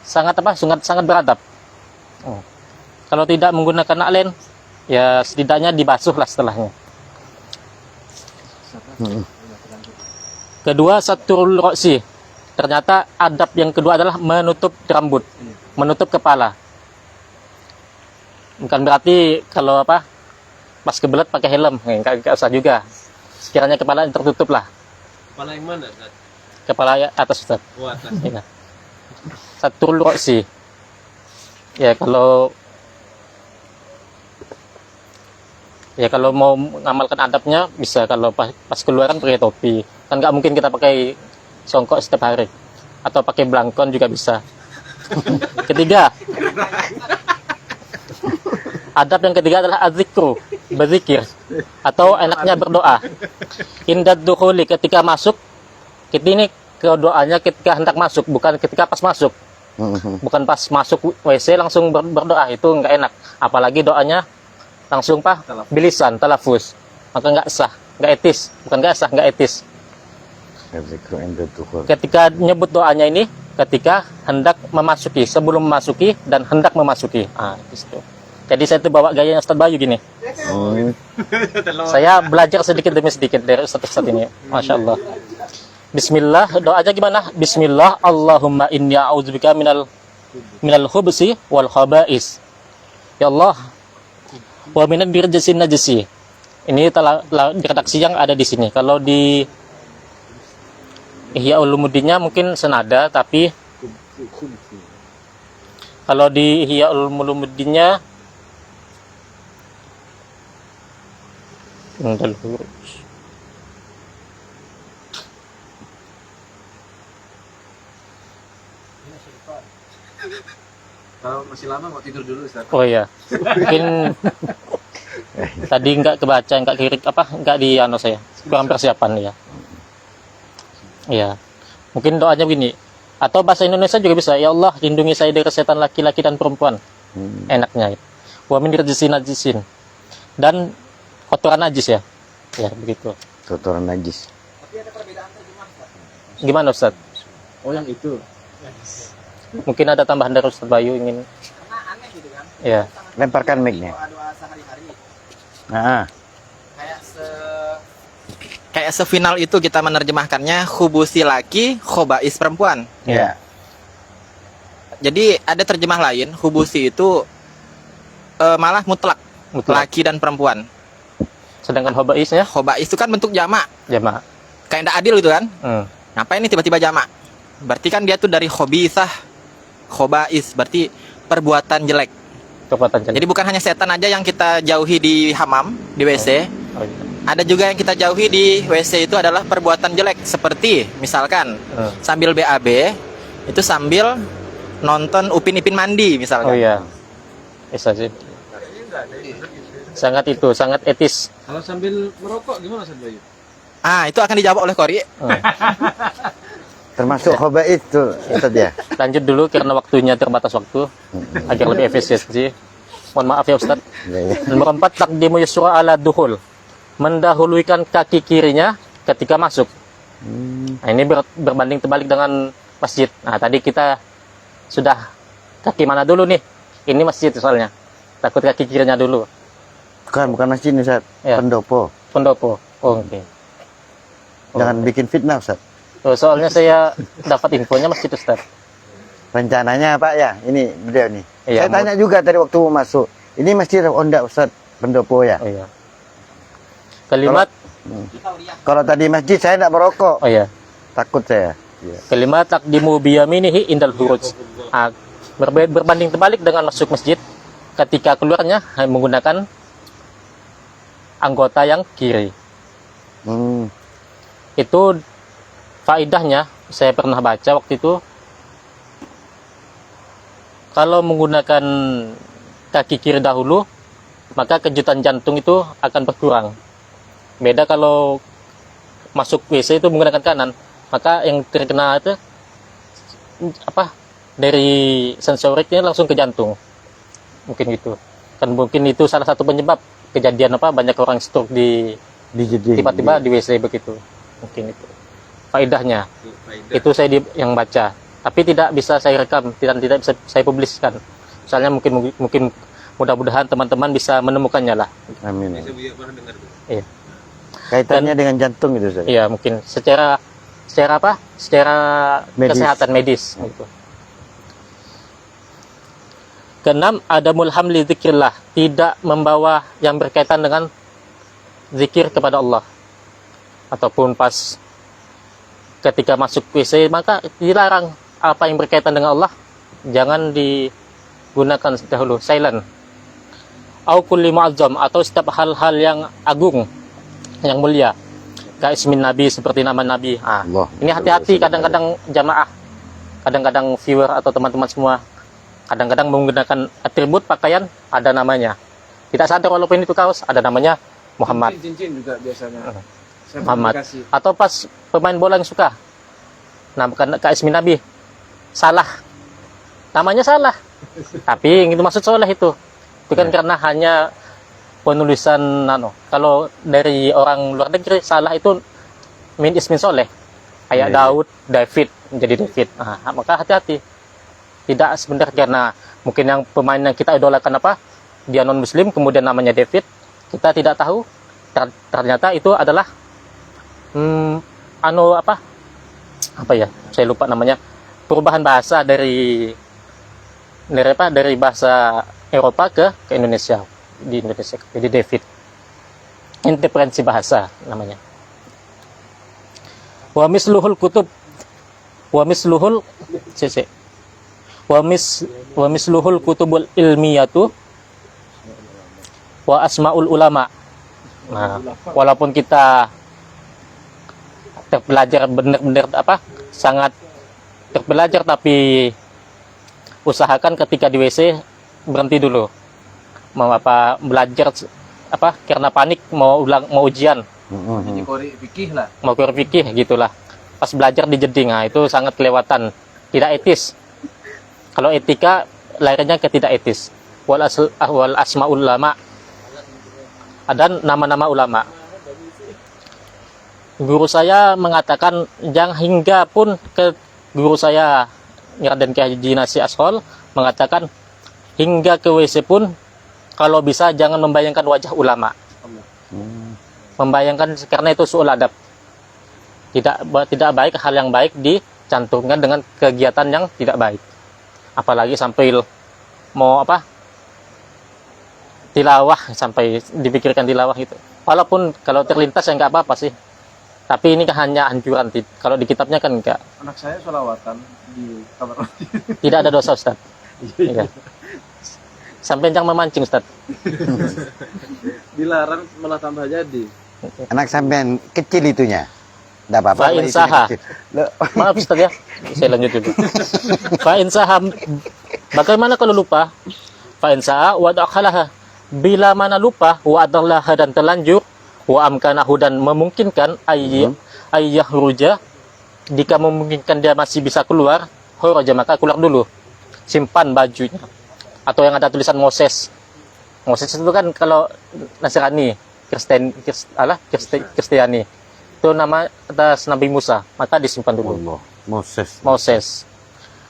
[SPEAKER 6] sangat sangat beradab. Kalau tidak menggunakan na'len, ya setidaknya dibasuh lah setelahnya. Kedua, saturul roksi. Ternyata adab yang kedua adalah menutup rambut, menutup kepala. Bukan berarti kalau pas kebelet pakai helm, nggak usah juga. Sekiranya kepala tertutup lah.
[SPEAKER 4] Kepala yang mana?
[SPEAKER 6] Kepala atas, Ustaz.
[SPEAKER 4] Oh, atas.
[SPEAKER 6] Ya. Saturul roksi. Ya kalau mau mengamalkan adabnya bisa kalau pas keluaran pakai topi. Kan nggak mungkin kita pakai songkok setiap hari. Atau pakai blangkon juga bisa. Ketiga, adab yang ketiga adalah adzikru, berzikir atau enaknya berdoa. Indad dukhuli, ketika masuk, kita ini ke doanya ketika hendak masuk, bukan ketika pas masuk. Bukan pas masuk WC langsung berdoa, itu nggak enak. Apalagi doanya langsung bilisan, talafus, maka nggak sah, nggak etis. Bukan nggak sah, nggak etis. Ketika nyebut doanya ini, ketika hendak memasuki, sebelum memasuki dan hendak memasuki. Itu. Jadi saya tuh bawa gayanya Ustadz Bayu gini. Saya belajar sedikit demi sedikit dari Ustadz ini. Masya Allah. Bismillah, doanya gimana? Bismillah, Allahumma inni a'udzubika minal khubsi wal khaba'is. Ya Allah, wa minal birjasin najisi. Ini di redaksi yang ada di sini. Kalau di Ihya Ulumuddinnya mungkin senada, tapi kalau di Ihya Ulumuddinnya
[SPEAKER 3] Kalau masih lama mau tidur dulu Ustaz.
[SPEAKER 6] oh iya, mungkin tadi nggak kebaca, nggak kirik nggak di saya kurang persiapan ya. Iya, mungkin doanya begini, atau bahasa Indonesia juga bisa. Ya Allah, lindungi saya dari setan laki-laki dan perempuan. Enaknya. Wa min rijsin najisin, dan kotoran najis ya. Ya begitu.
[SPEAKER 2] Kotoran najis.
[SPEAKER 6] Gimana Ustaz?
[SPEAKER 3] Oh yang itu.
[SPEAKER 6] Mungkin ada tambahan dari Ustaz Bayu ingin. Ya.
[SPEAKER 2] Lemparkan mic-nya.
[SPEAKER 7] Doa sehari-hari.
[SPEAKER 2] Nah,
[SPEAKER 7] Kayak sefinal itu kita menerjemahkannya khubusi laki, khobais perempuan.
[SPEAKER 2] ya.
[SPEAKER 7] Jadi ada terjemah lain, khubusi itu malah mutlak,
[SPEAKER 6] Mutlak.
[SPEAKER 7] laki dan perempuan.
[SPEAKER 6] Sedangkan hobais ya,
[SPEAKER 7] Khobais itu kan bentuk jamak,
[SPEAKER 6] jamaah.
[SPEAKER 7] kayak tidak adil gitu kan.
[SPEAKER 6] Hmm.
[SPEAKER 7] Ngapain ini tiba-tiba jamak? Berarti kan dia tuh dari khobisah, khobais, berarti perbuatan jelek.
[SPEAKER 6] Kekuatan jelek.
[SPEAKER 7] Jadi bukan hanya setan aja yang kita jauhi di hamam, di WC.
[SPEAKER 6] Oh, iya.
[SPEAKER 7] Ada juga yang kita jauhi di WC itu adalah perbuatan jelek. Seperti misalkan sambil BAB, itu sambil nonton Upin Ipin mandi misalkan.
[SPEAKER 6] Oh iya. Bisa sih. Sangat etis.
[SPEAKER 3] Kalau sambil merokok gimana Ustaz Bayu?
[SPEAKER 7] Ah, itu akan dijawab oleh Kori.
[SPEAKER 2] Termasuk khobais tuh, Ustaz ya.
[SPEAKER 6] Lanjut dulu karena waktunya terbatas waktu agar lebih efisiensi. Mohon maaf ya Ustaz. Nomor 4, taqdimu yusra ala dukhul. Mendahulukan kaki kirinya ketika masuk. Nah, ini berbanding terbalik dengan masjid. Nah, tadi kita sudah kaki mana dulu nih? Ini masjid soalnya. Takut kaki kirinya dulu.
[SPEAKER 2] Bukan masjid nih, Ustaz.
[SPEAKER 6] Ya.
[SPEAKER 2] Pendopo.
[SPEAKER 6] Pendopo. Oh, oke.
[SPEAKER 2] Jangan bikin fitnah, Ustaz.
[SPEAKER 6] Oh, soalnya saya dapat infonya masjid Ustaz.
[SPEAKER 2] Rencananya Pak ya, ini beliau nih.
[SPEAKER 6] Iya,
[SPEAKER 2] Saya tanya juga tadi waktu mau masuk. Ini masjid Onda Ustaz Pendopo ya.
[SPEAKER 6] Oh iya. Kalimat
[SPEAKER 2] Kalau tadi masjid saya tidak merokok.
[SPEAKER 6] oh iya.
[SPEAKER 2] Takut saya.
[SPEAKER 6] Kalimat taqdimu biyaminihi indal huruj. Ah, berbanding terbalik dengan masuk masjid, ketika keluarnya menggunakan anggota yang kiri. Itu faidahnya saya pernah baca waktu itu, kalau menggunakan kaki kiri dahulu, maka kejutan jantung itu akan berkurang. Beda kalau masuk WC itu menggunakan kanan, maka yang terkena itu dari sensoriknya langsung ke jantung. Mungkin gitu. Kan mungkin itu salah satu penyebab kejadian banyak orang stroke tiba-tiba di WC begitu. Mungkin itu faedahnya. Itu saya yang baca. Tapi tidak bisa saya rekam, tidak bisa saya publiskan. Soalnya mungkin mudah-mudahan teman-teman bisa menemukannya lah.
[SPEAKER 2] Amin.
[SPEAKER 6] Iya.
[SPEAKER 2] Kaitannya dengan jantung itu, Ustaz.
[SPEAKER 6] Iya, mungkin secara
[SPEAKER 2] Medis.
[SPEAKER 6] kesehatan medis gitu. Keenam, adamul hamli dzikrillah, tidak membawa yang berkaitan dengan zikir kepada Allah. Ataupun pas ketika masuk WC, maka dilarang apa yang berkaitan dengan Allah, jangan digunakan dahulu, silent. Au kulli mu'azzam, atau setiap hal-hal yang agung, yang mulia, kayak ismin Nabi, seperti nama Nabi.
[SPEAKER 2] Allah.
[SPEAKER 6] Ini hati-hati, kadang-kadang jamaah, kadang-kadang viewer atau teman-teman semua, kadang-kadang menggunakan atribut pakaian, ada namanya. Tidak sadar walaupun itu kaos, ada namanya Muhammad.
[SPEAKER 3] Cincin juga biasanya. Saya
[SPEAKER 6] Muhammad.
[SPEAKER 3] kasih.
[SPEAKER 6] Atau pas pemain bola yang suka, nah bukan kayak ismin Nabi, salah, namanya salah, tapi yang itu maksud soleh itu kan karena hanya penulisan kalau dari orang luar negeri salah itu min ismin soleh, kayak Daud, David, menjadi David. Nah, maka hati-hati, tidak sebenarnya karena mungkin yang pemain yang kita idolakan dia non muslim kemudian namanya David, kita tidak tahu ternyata itu adalah apa ya, saya lupa namanya, perubahan bahasa dari bahasa Eropa ke Indonesia, di Indonesia jadi David, interpretasi bahasa namanya. Wa misluhul kutub wa misluhul kutubul ilmiyatu wa asmaul ulama. Nah, walaupun kita terpelajar benar-benar sangat terpelajar, tapi usahakan ketika di WC berhenti dulu. Belajar karena panik mau ujian.
[SPEAKER 3] Jadi kori fikih lah.
[SPEAKER 6] Mau kori fikih gitulah. Pas belajar di jeding, nah itu sangat kelewatan, tidak etis. Kalau etika lahirnya ke tidak etis. Wal asmaul ulama, dan nama-nama ulama. Guru saya mengatakan jangan hingga pun ke guru saya Raden Kiai Haji Nasi Ashol mengatakan hingga ke WC pun kalau bisa jangan membayangkan wajah ulama. Membayangkan karena itu su'ul adab. Tidak baik, hal yang baik dicantumkan dengan kegiatan yang tidak baik. Apalagi sampai mau tilawah, sampai dipikirkan tilawah itu. Walaupun kalau terlintas ya nggak apa-apa sih. Tapi ini kan hanya anjuran. Kalau di kitabnya kan enggak.
[SPEAKER 3] Anak saya sholawatan di kamar mandi.
[SPEAKER 6] Tidak ada dosa, Ustaz. Iya. Sampai jangan memancing, Ustaz.
[SPEAKER 3] Dilarang malah tambah jadi.
[SPEAKER 2] Anak sampean kecil itunya. Enggak apa-apa.
[SPEAKER 6] Fa'in saha. Maaf Ustaz ya. Saya lanjut dulu. Fa'in saha. Bagaimana kalau lupa? Fa'in saha wa dakhalaha. Bila mana lupa wa adallaha dan terlanjur wa amkanahu dan memungkinkan ayyah ruja, jika memungkinkan dia masih bisa keluar, kharaja maka keluar dulu. Simpan bajunya. Atau yang ada tulisan Moses. Moses itu kan kalau Nasrani, Kristiani. Itu nama atas Nabi Musa, maka disimpan dulu.
[SPEAKER 2] Allah, Moses.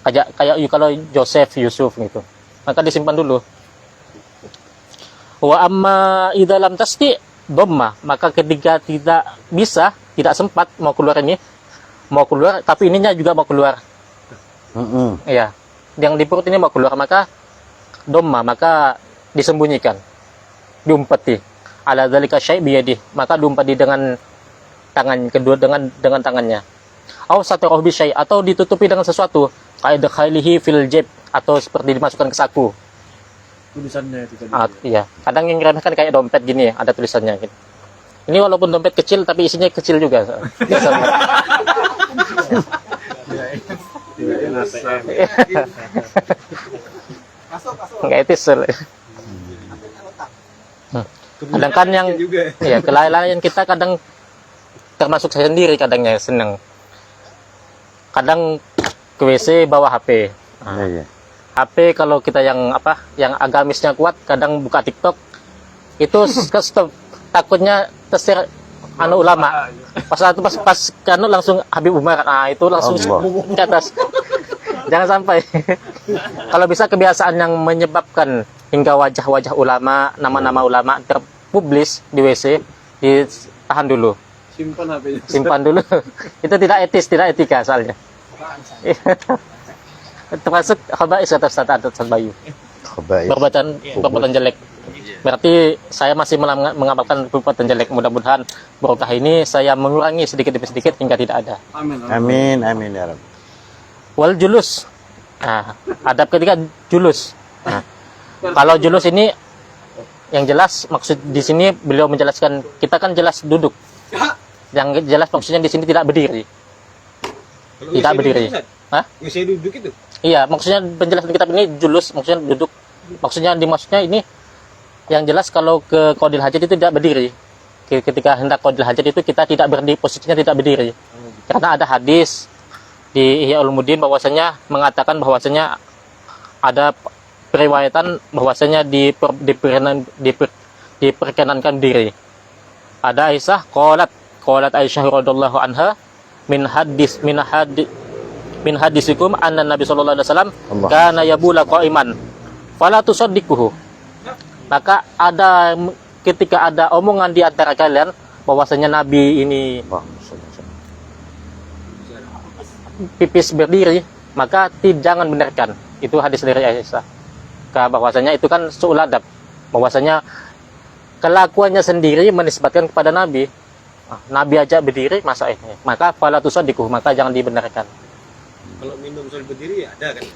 [SPEAKER 6] Kayak kalau Joseph, Yusuf gitu. Maka disimpan dulu. Wa amma idza lam tasti dhamma, maka ketika tidak bisa, tidak sempat mau keluar tapi ininya juga mau keluar. Iya. Yang di perut ini mau keluar, maka dhamma, maka disembunyikan. Diumpeti. Ala dzalika syai' biyadi, maka diumpeti dengan tangan kedua, dengan tangannya. Aw satarahu bi syai', atau ditutupi dengan sesuatu, qaid khailihi fil jab, atau seperti dimasukkan ke saku.
[SPEAKER 3] Tulisannya itu tadi.
[SPEAKER 6] Iya. Kadang yang remeh kan kayak dompet gini, ada tulisannya gitu. Ini walaupun dompet kecil tapi isinya kecil juga. Nggak etis. Kadang kan yang ya kelalaian kita kadang termasuk saya sendiri kadangnya seneng. Kadang ke WC bawa HP.
[SPEAKER 2] Iya.
[SPEAKER 6] HP kalau kita yang agamisnya kuat, kadang buka TikTok itu stop, takutnya terseret ulama. Pas langsung Habib Umar, itu langsung ke atas. Jangan sampai. Kalau bisa kebiasaan yang menyebabkan hingga wajah-wajah ulama, nama-nama ulama terpublis di WC, ditahan dulu.
[SPEAKER 3] Simpan HP-nya.
[SPEAKER 6] Simpan dulu. Itu tidak etis, tidak etika soalnya. Termasuk khaba'is kata Ustaz Bayu. Perbuatan jelek. Berarti saya masih mengamalkan perbuatan jelek. Mudah-mudahan barokah ini saya mengurangi sedikit demi sedikit hingga tidak ada.
[SPEAKER 2] Amin ya Rabb.
[SPEAKER 6] Wal julus. Nah, adab ketiga julus. Nah, kalau julus ini yang jelas maksud di sini beliau menjelaskan, kita kan jelas duduk. Yang jelas maksudnya di sini tidak berdiri. Tidak berdiri. Hah?
[SPEAKER 4] Bisa duduk itu?
[SPEAKER 6] Iya, maksudnya penjelasan kitab ini julus, maksudnya duduk. Maksudnya ini yang jelas kalau ke Qadil Hajat itu tidak berdiri. Ketika hendak Qadil Hajat itu kita tidak berdiri, posisinya tidak berdiri. Karena ada hadis di Ihya Ulumuddin bahwasanya mengatakan bahwasanya ada periwayatan bahwasanya diperkenankan diri. Ada Aisyah qalat Aisyah radhiyallahu anha min hadisikum anna Nabi sallallahu alaihi wasallam kana yabula qa'iman fala tusaddiquhu. Maka ketika ada omongan di antara kalian bahwasanya Nabi ini pipis berdiri, maka jangan benarkan. Itu hadis dari Aisyah. Bahwasanya itu kan su'ul adab. Bahwasanya kelakuannya sendiri menisbatkan kepada Nabi. Nabi aja berdiri, masa ini. Maka fala tusaddiquh, maka jangan dibenarkan.
[SPEAKER 4] Kalau minum sambil berdiri ada kan?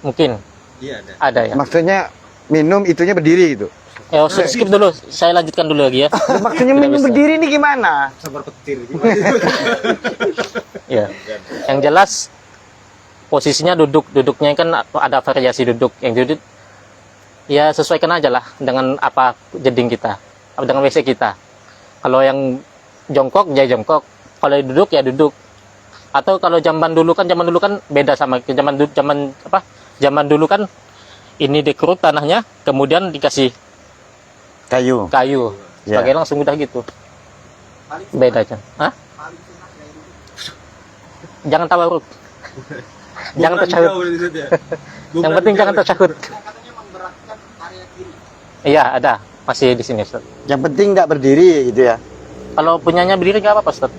[SPEAKER 6] Mungkin
[SPEAKER 4] Iya ada.
[SPEAKER 6] ada ya.
[SPEAKER 2] Maksudnya minum itunya berdiri gitu.
[SPEAKER 6] Skip dulu, saya lanjutkan dulu lagi ya.
[SPEAKER 2] Maksudnya minum
[SPEAKER 6] bisa.
[SPEAKER 2] berdiri ini gimana?
[SPEAKER 4] Sabar petir.
[SPEAKER 6] Ya. Yang jelas posisinya duduknya kan ada variasi duduk. Yang duduk ya sesuaikan aja lah dengan apa jeding kita, dengan WC kita. Kalau yang jongkok ya jongkok, kalau duduk ya duduk. Atau kalau zaman dulu kan beda sama zaman dulu kan ini dikeruk tanahnya, kemudian dikasih
[SPEAKER 2] Kayu. Ya.
[SPEAKER 6] sebagai langsung udah gitu. Beda aja. Hah? Jangan tawaruk. Jangan tercahut. Yang penting jangan tercahut. Iya, ada. Masih di sini, Ustaz.
[SPEAKER 2] Yang penting nggak berdiri gitu ya.
[SPEAKER 6] Kalau punyanya berdiri nggak apa-apa, Ustaz.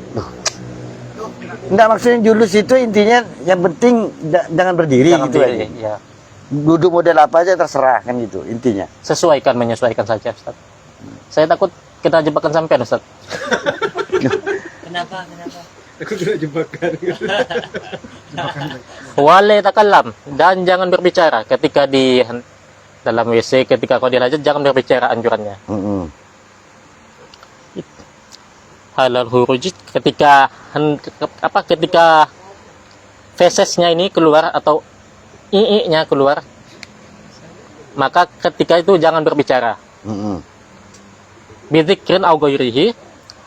[SPEAKER 2] Nggak, maksudnya julus itu intinya yang penting jangan berdiri
[SPEAKER 6] Jangan
[SPEAKER 2] gitu
[SPEAKER 6] berdiri,
[SPEAKER 2] aja.
[SPEAKER 6] ya.
[SPEAKER 2] Duduk model apa aja terserah kan gitu intinya.
[SPEAKER 6] Menyesuaikan saja, Ustaz. Saya takut kita jebakan sampean, Ustaz.
[SPEAKER 5] Kenapa?
[SPEAKER 4] Aku tidak jebakan.
[SPEAKER 6] Wale takallam, dan jangan berbicara ketika di dalam WC, ketika kau dilajat jangan berbicara anjurannya. Halal huruj ketika fesesnya ini keluar atau ii-nya keluar, maka ketika itu jangan berbicara. Bidzikrin au ghairihi,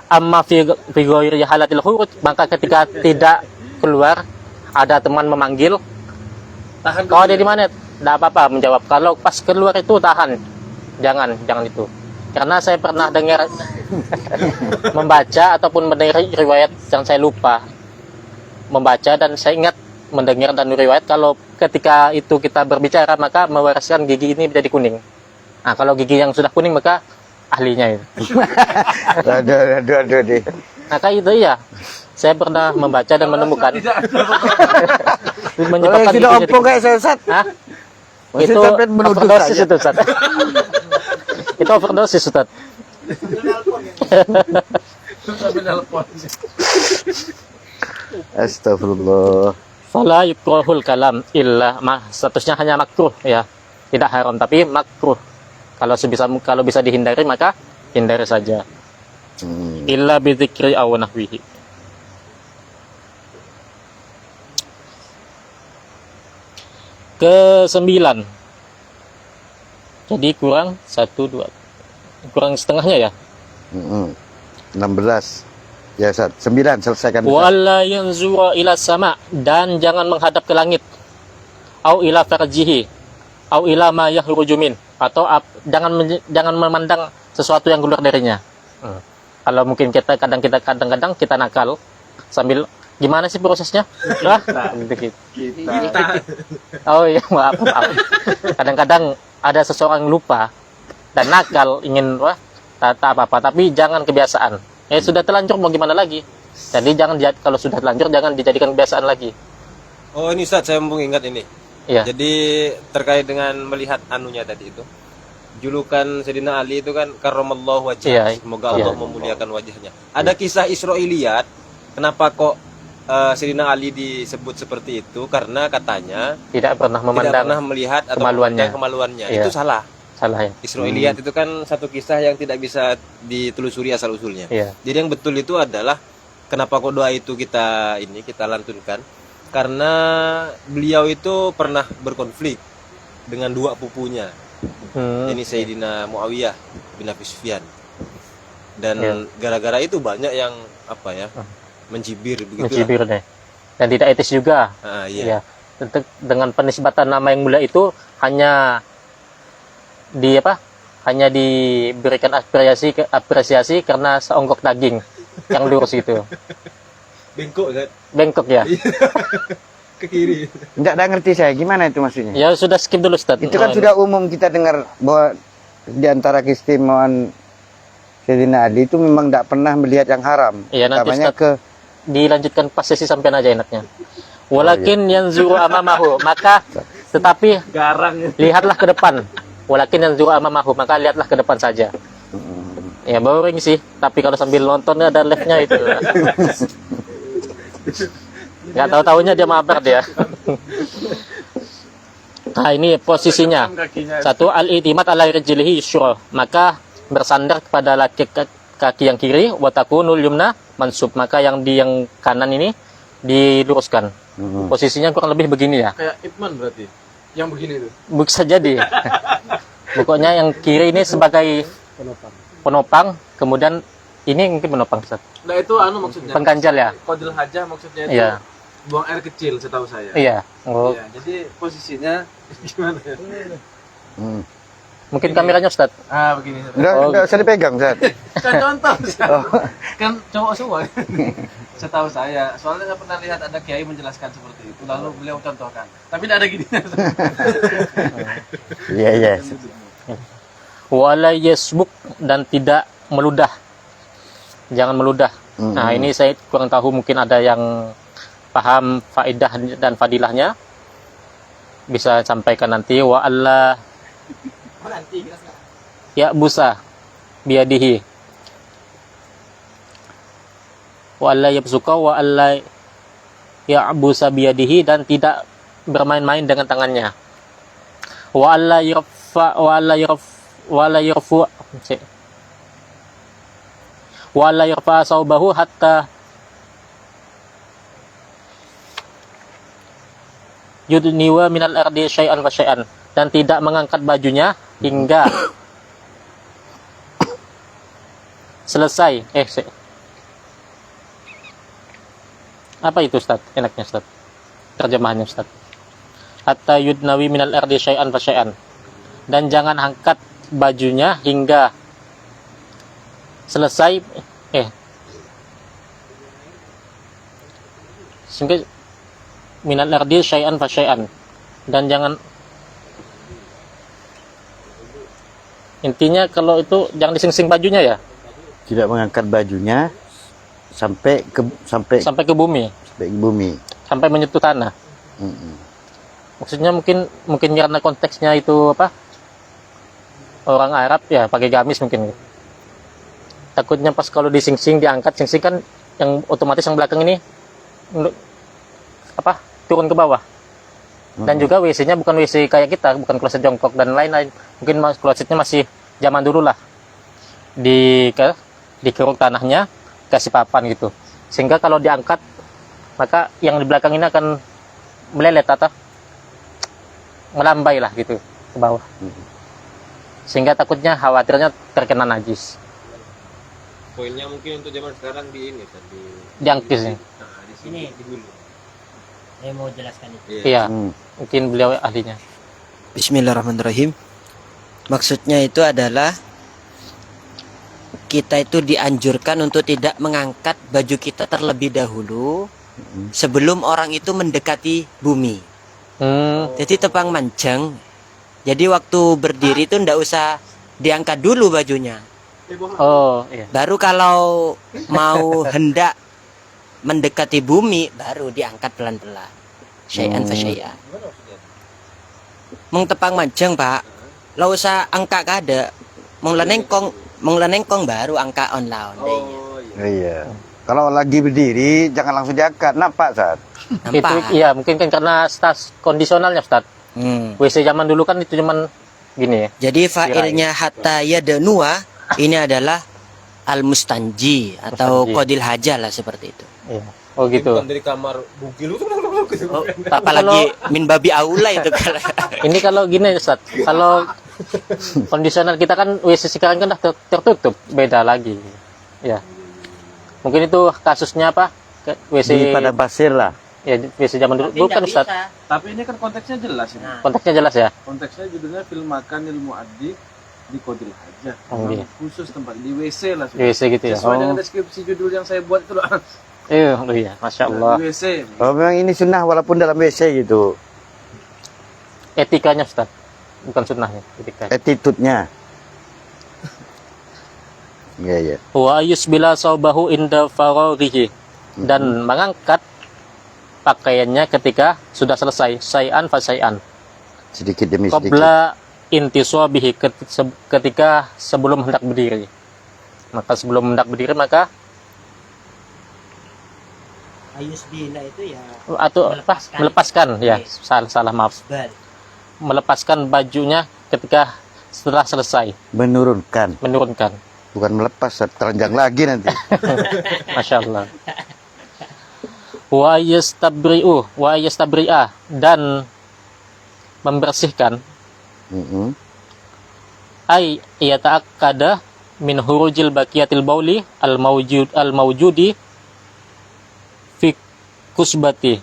[SPEAKER 6] amma fi ghairi halatil huruj, maka ketika tidak keluar ada teman memanggil, kau ada di mana? Tidak apa-apa menjawab. Kalau pas keluar itu tahan, jangan itu. Karena saya pernah dengar membaca ataupun mendengar riwayat yang saya lupa membaca, dan saya ingat mendengar dan riwayat kalau ketika itu kita berbicara maka mewariskan gigi ini menjadi kuning. Nah, kalau gigi yang sudah kuning maka ahlinya itu.
[SPEAKER 2] Aduh deh.
[SPEAKER 6] Maka itu iya. Saya pernah membaca dan menemukan.
[SPEAKER 2] Kalau tidak ompong kayak saya, Ustaz.
[SPEAKER 6] Hah?
[SPEAKER 2] Maksudnya
[SPEAKER 6] Itu
[SPEAKER 2] sampai menuduh
[SPEAKER 6] overdosis
[SPEAKER 2] saja.
[SPEAKER 6] itu, Ustaz. Itu overdosis, Ustaz.
[SPEAKER 2] Astagfirullah.
[SPEAKER 6] Fala yukrahul kalam illa statusnya hanya makruh ya. Tidak haram tapi makruh. Kalau bisa dihindari maka hindari saja. Illa bidzikri aw nahwihi. Ke-9. Jadi kurang 1 2. Kurang setengahnya ya.
[SPEAKER 2] 16. Ya, Ustaz. 9 selesaikan.
[SPEAKER 6] Wala yanzura ila sama, dan jangan menghadap ke langit. Au ila farjihi, au ila ma yahruju min, atau jangan memandang sesuatu yang keluar darinya. Kalau mungkin kita kadang-kadang kita nakal sambil gimana sih prosesnya? Gitu. Oh iya, maaf. Kadang-kadang ada seseorang lupa dan nakal ingin tak apa-apa, tapi jangan kebiasaan. Sudah terlanjur mau gimana lagi? Jadi kalau sudah terlanjur jangan dijadikan kebiasaan lagi.
[SPEAKER 4] Oh ini Ustaz, saya mumpung ingat ini.
[SPEAKER 6] Iya.
[SPEAKER 4] Jadi terkait dengan melihat anunya tadi itu. Julukan Sayyidina Ali itu kan karramallahu wajhah.
[SPEAKER 6] Iya.
[SPEAKER 4] Semoga Allah memuliakan wajahnya. Ada kisah Israiliyat. Kenapa kok Sayyidina Ali disebut seperti itu? Karena katanya
[SPEAKER 6] Tidak pernah
[SPEAKER 4] tidak
[SPEAKER 6] memandang
[SPEAKER 4] pernah melihat atau
[SPEAKER 6] kemaluannya.
[SPEAKER 4] memandang kemaluannya.
[SPEAKER 6] Iya.
[SPEAKER 4] Itu salah.
[SPEAKER 6] Salah ya.
[SPEAKER 4] Israiliyat itu kan satu kisah yang tidak bisa ditelusuri asal usulnya.
[SPEAKER 6] Iya.
[SPEAKER 4] Jadi yang betul itu adalah kenapa kok doa itu kita lantunkan? Karena beliau itu pernah berkonflik dengan dua pupunya. Ini Sayyidina Muawiyah bin Abi Sufyan. Dan gara-gara itu banyak yang mencibir begitu.
[SPEAKER 6] Mencibir deh. Dan tidak etis juga.
[SPEAKER 4] Iya.
[SPEAKER 6] Tentu dengan penisbatan nama yang mulia itu hanya diberikan apresiasi karena seonggok daging yang lurus itu. Bengkok ya.
[SPEAKER 4] Ke kiri.
[SPEAKER 2] Enggak ngerti saya gimana itu maksudnya.
[SPEAKER 6] Ya sudah skip dulu, Ustaz.
[SPEAKER 2] Itu kan sudah umum kita dengar bahwa di antara keistimewaan Sayyidina Ali itu memang tidak pernah melihat yang haram.
[SPEAKER 6] Iya, nanti
[SPEAKER 2] Utamanya
[SPEAKER 6] Ustaz dilanjutkan pas sesi sampean aja enaknya. Walakin
[SPEAKER 2] iya.
[SPEAKER 6] yanzuru amamahu, maka tetapi lihatlah ke depan. Walakin yanzuru amamahu, maka lihatlah ke depan saja. Ya boring sih, tapi kalau sambil nonton ada live-nya itu. Nggak tahu-tahunya dia mabar dia. Nah, ini posisinya. Satu, al-i'timad ala rijlihi yusra, maka bersandar kepada kaki yang kiri, wa takunul yumna mansub, maka yang di yang kanan ini diluruskan. Posisinya kurang lebih begini ya.
[SPEAKER 3] Kayak Ipman berarti. Yang begini itu.
[SPEAKER 6] Bisa jadi. Pokoknya yang kiri ini sebagai penopang, kemudian ini mungkin penopang, Ustaz.
[SPEAKER 3] Nah, itu maksudnya.
[SPEAKER 6] Pengganjal ya.
[SPEAKER 3] Qadil hajah maksudnya itu.
[SPEAKER 6] Iya.
[SPEAKER 3] Buang air kecil setahu saya.
[SPEAKER 6] Iya. Oh.
[SPEAKER 3] Iya, jadi posisinya gimana ya?
[SPEAKER 6] Mungkin kameranya, Ustaz.
[SPEAKER 3] Begini.
[SPEAKER 2] Enggak usah dipegang, Ustaz.
[SPEAKER 3] Kan contoh, kan cowok semua. Setahu saya, soalnya saya pernah lihat ada kiai menjelaskan seperti itu, lalu beliau contohkan. Tapi tidak ada gini.
[SPEAKER 2] Iya, iya.
[SPEAKER 6] Wala yasbuk, dan tidak meludah. Jangan meludah. Nah, ini saya kurang tahu, mungkin ada yang paham faedah dan fadilahnya. Bisa sampaikan nanti. Wa alla ya busa biadihi. Wa alla yabsuka wa alla ya'busa biyadihi, dan tidak bermain-main dengan tangannya. Wa alla yarfa wa alla yarfu wa alla yarfa saubahu hatta yudniwa minal ardi syai'an fa syai'an, dan tidak mengangkat bajunya hingga selesai apa itu, Ustaz? Enaknya, Ustaz, terjemahannya, Ustaz. Hatta yudnawi minal ardi syai'an fa syai'an, dan jangan angkat bajunya hingga selesai sehingga minal ardi syai'an fa syai'an, dan jangan, intinya kalau itu jangan dising-sing bajunya ya,
[SPEAKER 2] Tidak mengangkat bajunya sampai ke
[SPEAKER 6] bumi,
[SPEAKER 2] sampai ke bumi.
[SPEAKER 6] sampai menyentuh tanah. Maksudnya mungkin karena konteksnya itu apa, orang Arab ya pakai gamis mungkin. Takutnya pas kalau dising-sing, diangkat, sing-sing kan yang otomatis yang belakang ini apa, turun ke bawah. Dan juga WC-nya bukan WC kayak kita, bukan kloset jongkok dan lain-lain. Mungkin klosetnya masih zaman dulu lah, dikeruk tanahnya, kasih papan gitu, sehingga kalau diangkat maka yang di belakang ini akan melelet atau melambai lah gitu ke bawah, sehingga takutnya khawatirnya terkena najis.
[SPEAKER 4] Poinnya mungkin untuk zaman sekarang di ini tadi.
[SPEAKER 6] Diangkis nih.
[SPEAKER 4] Di sini di hulu.
[SPEAKER 5] Saya mau jelaskan itu.
[SPEAKER 6] Iya, mungkin beliau ahlinya.
[SPEAKER 5] Bismillahirrahmanirrahim. Maksudnya itu adalah kita itu dianjurkan untuk tidak mengangkat baju kita terlebih dahulu sebelum orang itu mendekati bumi. Jadi tepang manjang. Jadi waktu berdiri itu ndak usah diangkat dulu bajunya.
[SPEAKER 6] Oh iya.
[SPEAKER 5] Baru kalau mau hendak mendekati bumi baru diangkat pelan-pelan. Syai'an fa syai'an. Mung tepang manjang, Pak. Lah usah angka kada. Mung lenengkong baru angka on-laon.
[SPEAKER 2] Iya. Kalau lagi berdiri jangan langsung diangkat, nampak, Ustaz?
[SPEAKER 6] Itu iya, mungkin kan karena stas kondisionalnya, Ustaz. WC zaman dulu kan itu cuman gini ya.
[SPEAKER 5] Jadi fa'ilnya hatta yadnua ini adalah al-mustanji atau qadil hajah lah seperti itu.
[SPEAKER 6] Iya. Oh gitu.
[SPEAKER 4] Bukan dari kamar bugil gitu.
[SPEAKER 5] Apalagi min babi aula itu kalau.
[SPEAKER 6] Ini kalau gini, Ustaz. Kalau kondisional kita kan WC sekarang kan udah tertutup, beda lagi. Ya. Mungkin itu kasusnya apa? WC
[SPEAKER 2] Di padang pasir lah.
[SPEAKER 6] ya, WC zaman dulu. Bukan, Ustaz.
[SPEAKER 3] Tapi ini kan konteksnya jelas ini.
[SPEAKER 6] Konteksnya jelas ya.
[SPEAKER 3] Konteksnya judulnya Fil Makanil Mu'addi di Qadil Hajah.
[SPEAKER 6] Oh, iya.
[SPEAKER 3] Khusus tempat di WC lah.
[SPEAKER 6] Di WC gitu ya.
[SPEAKER 3] Sesuai dengan deskripsi judul yang saya buat itu loh.
[SPEAKER 6] Iya, Masya Allah.
[SPEAKER 3] Di WC.
[SPEAKER 2] Oh, memang ini sunnah walaupun dalam WC gitu.
[SPEAKER 6] Etikanya, Ustaz. Bukan sunnahnya, etika.
[SPEAKER 2] Attitude-nya. Iya, iya.
[SPEAKER 6] Wa yusbila saubahu inda faraghihi, dan mengangkat pakaiannya ketika sudah selesai, syai'an fa syai'an,
[SPEAKER 2] Sedikit demi sedikit.
[SPEAKER 6] qabla intisabihi, ketika sebelum hendak berdiri. Maka sebelum hendak berdiri maka
[SPEAKER 5] Ayusbila itu ya
[SPEAKER 6] atau melepaskan ya, salah maaf.
[SPEAKER 5] bal.
[SPEAKER 6] Melepaskan bajunya ketika setelah selesai,
[SPEAKER 2] Menurunkan,
[SPEAKER 6] menurunkan.
[SPEAKER 2] bukan melepas, telanjang lagi nanti.
[SPEAKER 6] Masya Allah. Wa yastabri'a, dan membersihkan,
[SPEAKER 2] Mm-mm.
[SPEAKER 6] ay yata'akkada min hurujil baqiyatil bauli al mawjudi fi kusbati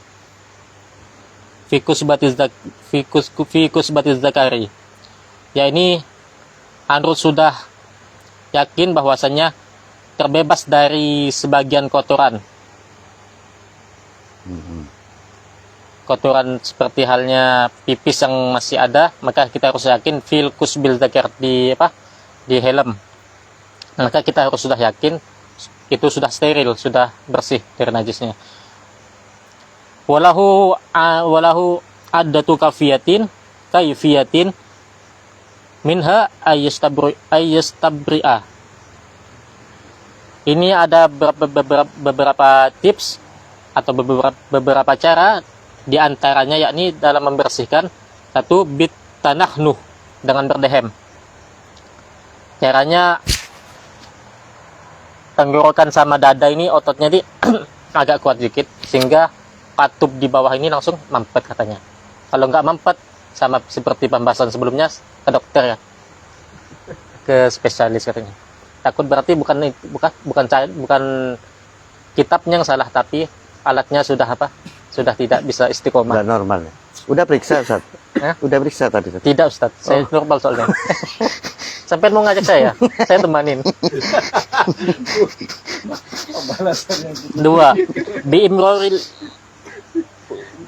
[SPEAKER 6] zakari. Ya, ini Andrew sudah yakin bahwasannya terbebas dari sebagian kotoran. Kotoran seperti halnya pipis yang masih ada, maka kita harus yakin fil kusbil zakar, di helm. Maka kita harus sudah yakin itu sudah steril, sudah bersih dari najisnya. Walahu addatu kayfiyatin minha ayyastabri'a. Ini ada beberapa tips atau beberapa cara, di antaranya yakni dalam membersihkan. Satu, bit tanahnuh, dengan berdehem. Caranya, tenggorokan sama dada ini ototnya agak kuat dikit, sehingga katup di bawah ini langsung mampet katanya. Kalau nggak mampet, sama seperti pembahasan sebelumnya, ke dokter ya, ke spesialis katanya. Takut berarti bukan kitabnya yang salah, tapi alatnya sudah tidak bisa istiqomah.
[SPEAKER 2] Udah normal. Udah periksa, Ustaz? Udah periksa tadi?
[SPEAKER 6] Tidak, Ustaz. Saya normal soalnya. Sampai mau ngajak saya temanin. Dua,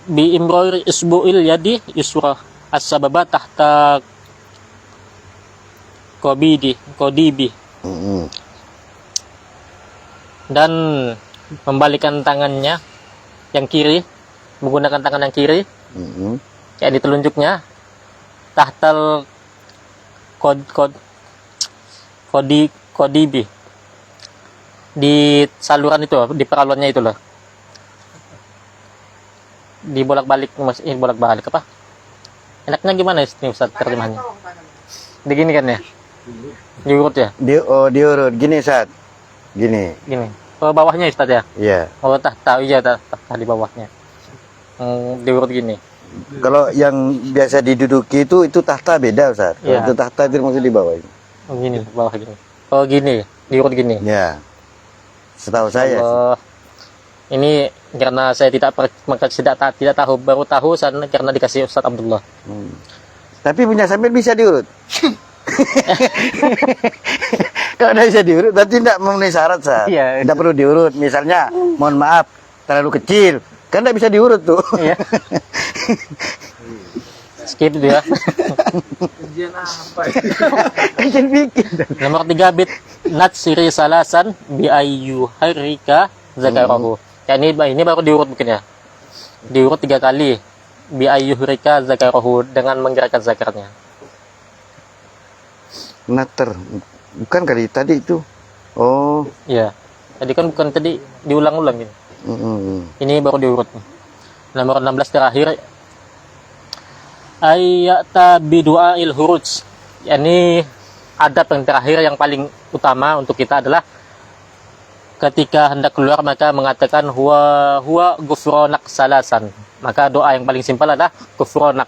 [SPEAKER 6] biimroril isbu'il yadi yusra as-sababa tahta kodibi, dan membalikkan tangannya yang kiri, menggunakan tangan yang kiri, kayak di telunjuknya, tahtal kodibi, di saluran itu, di peralonnya itu loh, dibolak-balik, bolak-balik apa? Enaknya gimana ini Ustaz terjemahannya? Digini kan ya? Diurut ya?
[SPEAKER 2] Diurut gini, Ustaz. Gini.
[SPEAKER 6] Oh, bawahnya Ustaz ya?
[SPEAKER 2] Iya.
[SPEAKER 6] Oh, tahta di bawahnya. Diurut gini.
[SPEAKER 2] Kalau yang biasa diduduki itu tahta beda, Ustaz. Kalau
[SPEAKER 6] Iya.
[SPEAKER 2] itu tahta itu maksud di bawah ini.
[SPEAKER 6] Oh, gini, bawah gini. Oh, gini, diurut gini.
[SPEAKER 2] Ya. Setahu saya sih.
[SPEAKER 6] Oh, ini karena saya tidak tahu, baru tahu karena dikasih Ustaz Abdullah.
[SPEAKER 2] Tapi punya sampean bisa diurut. Kalau tidak bisa diurut, berarti tidak memenuhi syarat, Ustaz.
[SPEAKER 6] Iya.
[SPEAKER 2] Tidak perlu diurut. Misalnya, mohon maaf, terlalu kecil. Kan tidak bisa diurut tuh.
[SPEAKER 6] Iya. Skip itu ya.
[SPEAKER 2] Kecil bikin.
[SPEAKER 6] Nomor 3, bit natsiri salasan bi ayyuharika zakarahu. Ya, ini baru diurut mungkin ya. Diurut 3 kali. Bi ayyuharika zakarahu, dengan menggerakkan zakarnya.
[SPEAKER 2] Nater. Bukan kali tadi itu. Oh.
[SPEAKER 6] Iya. Tadi kan bukan tadi diulang-ulang gitu. Ini baru diurut. Nomor 16 terakhir, ayyata bidu'ail huruj. Ini adab yang terakhir yang paling utama untuk kita adalah ketika hendak keluar maka mengatakan huwa ghufranak salasan. Maka doa yang paling simpel adalah ghufranak.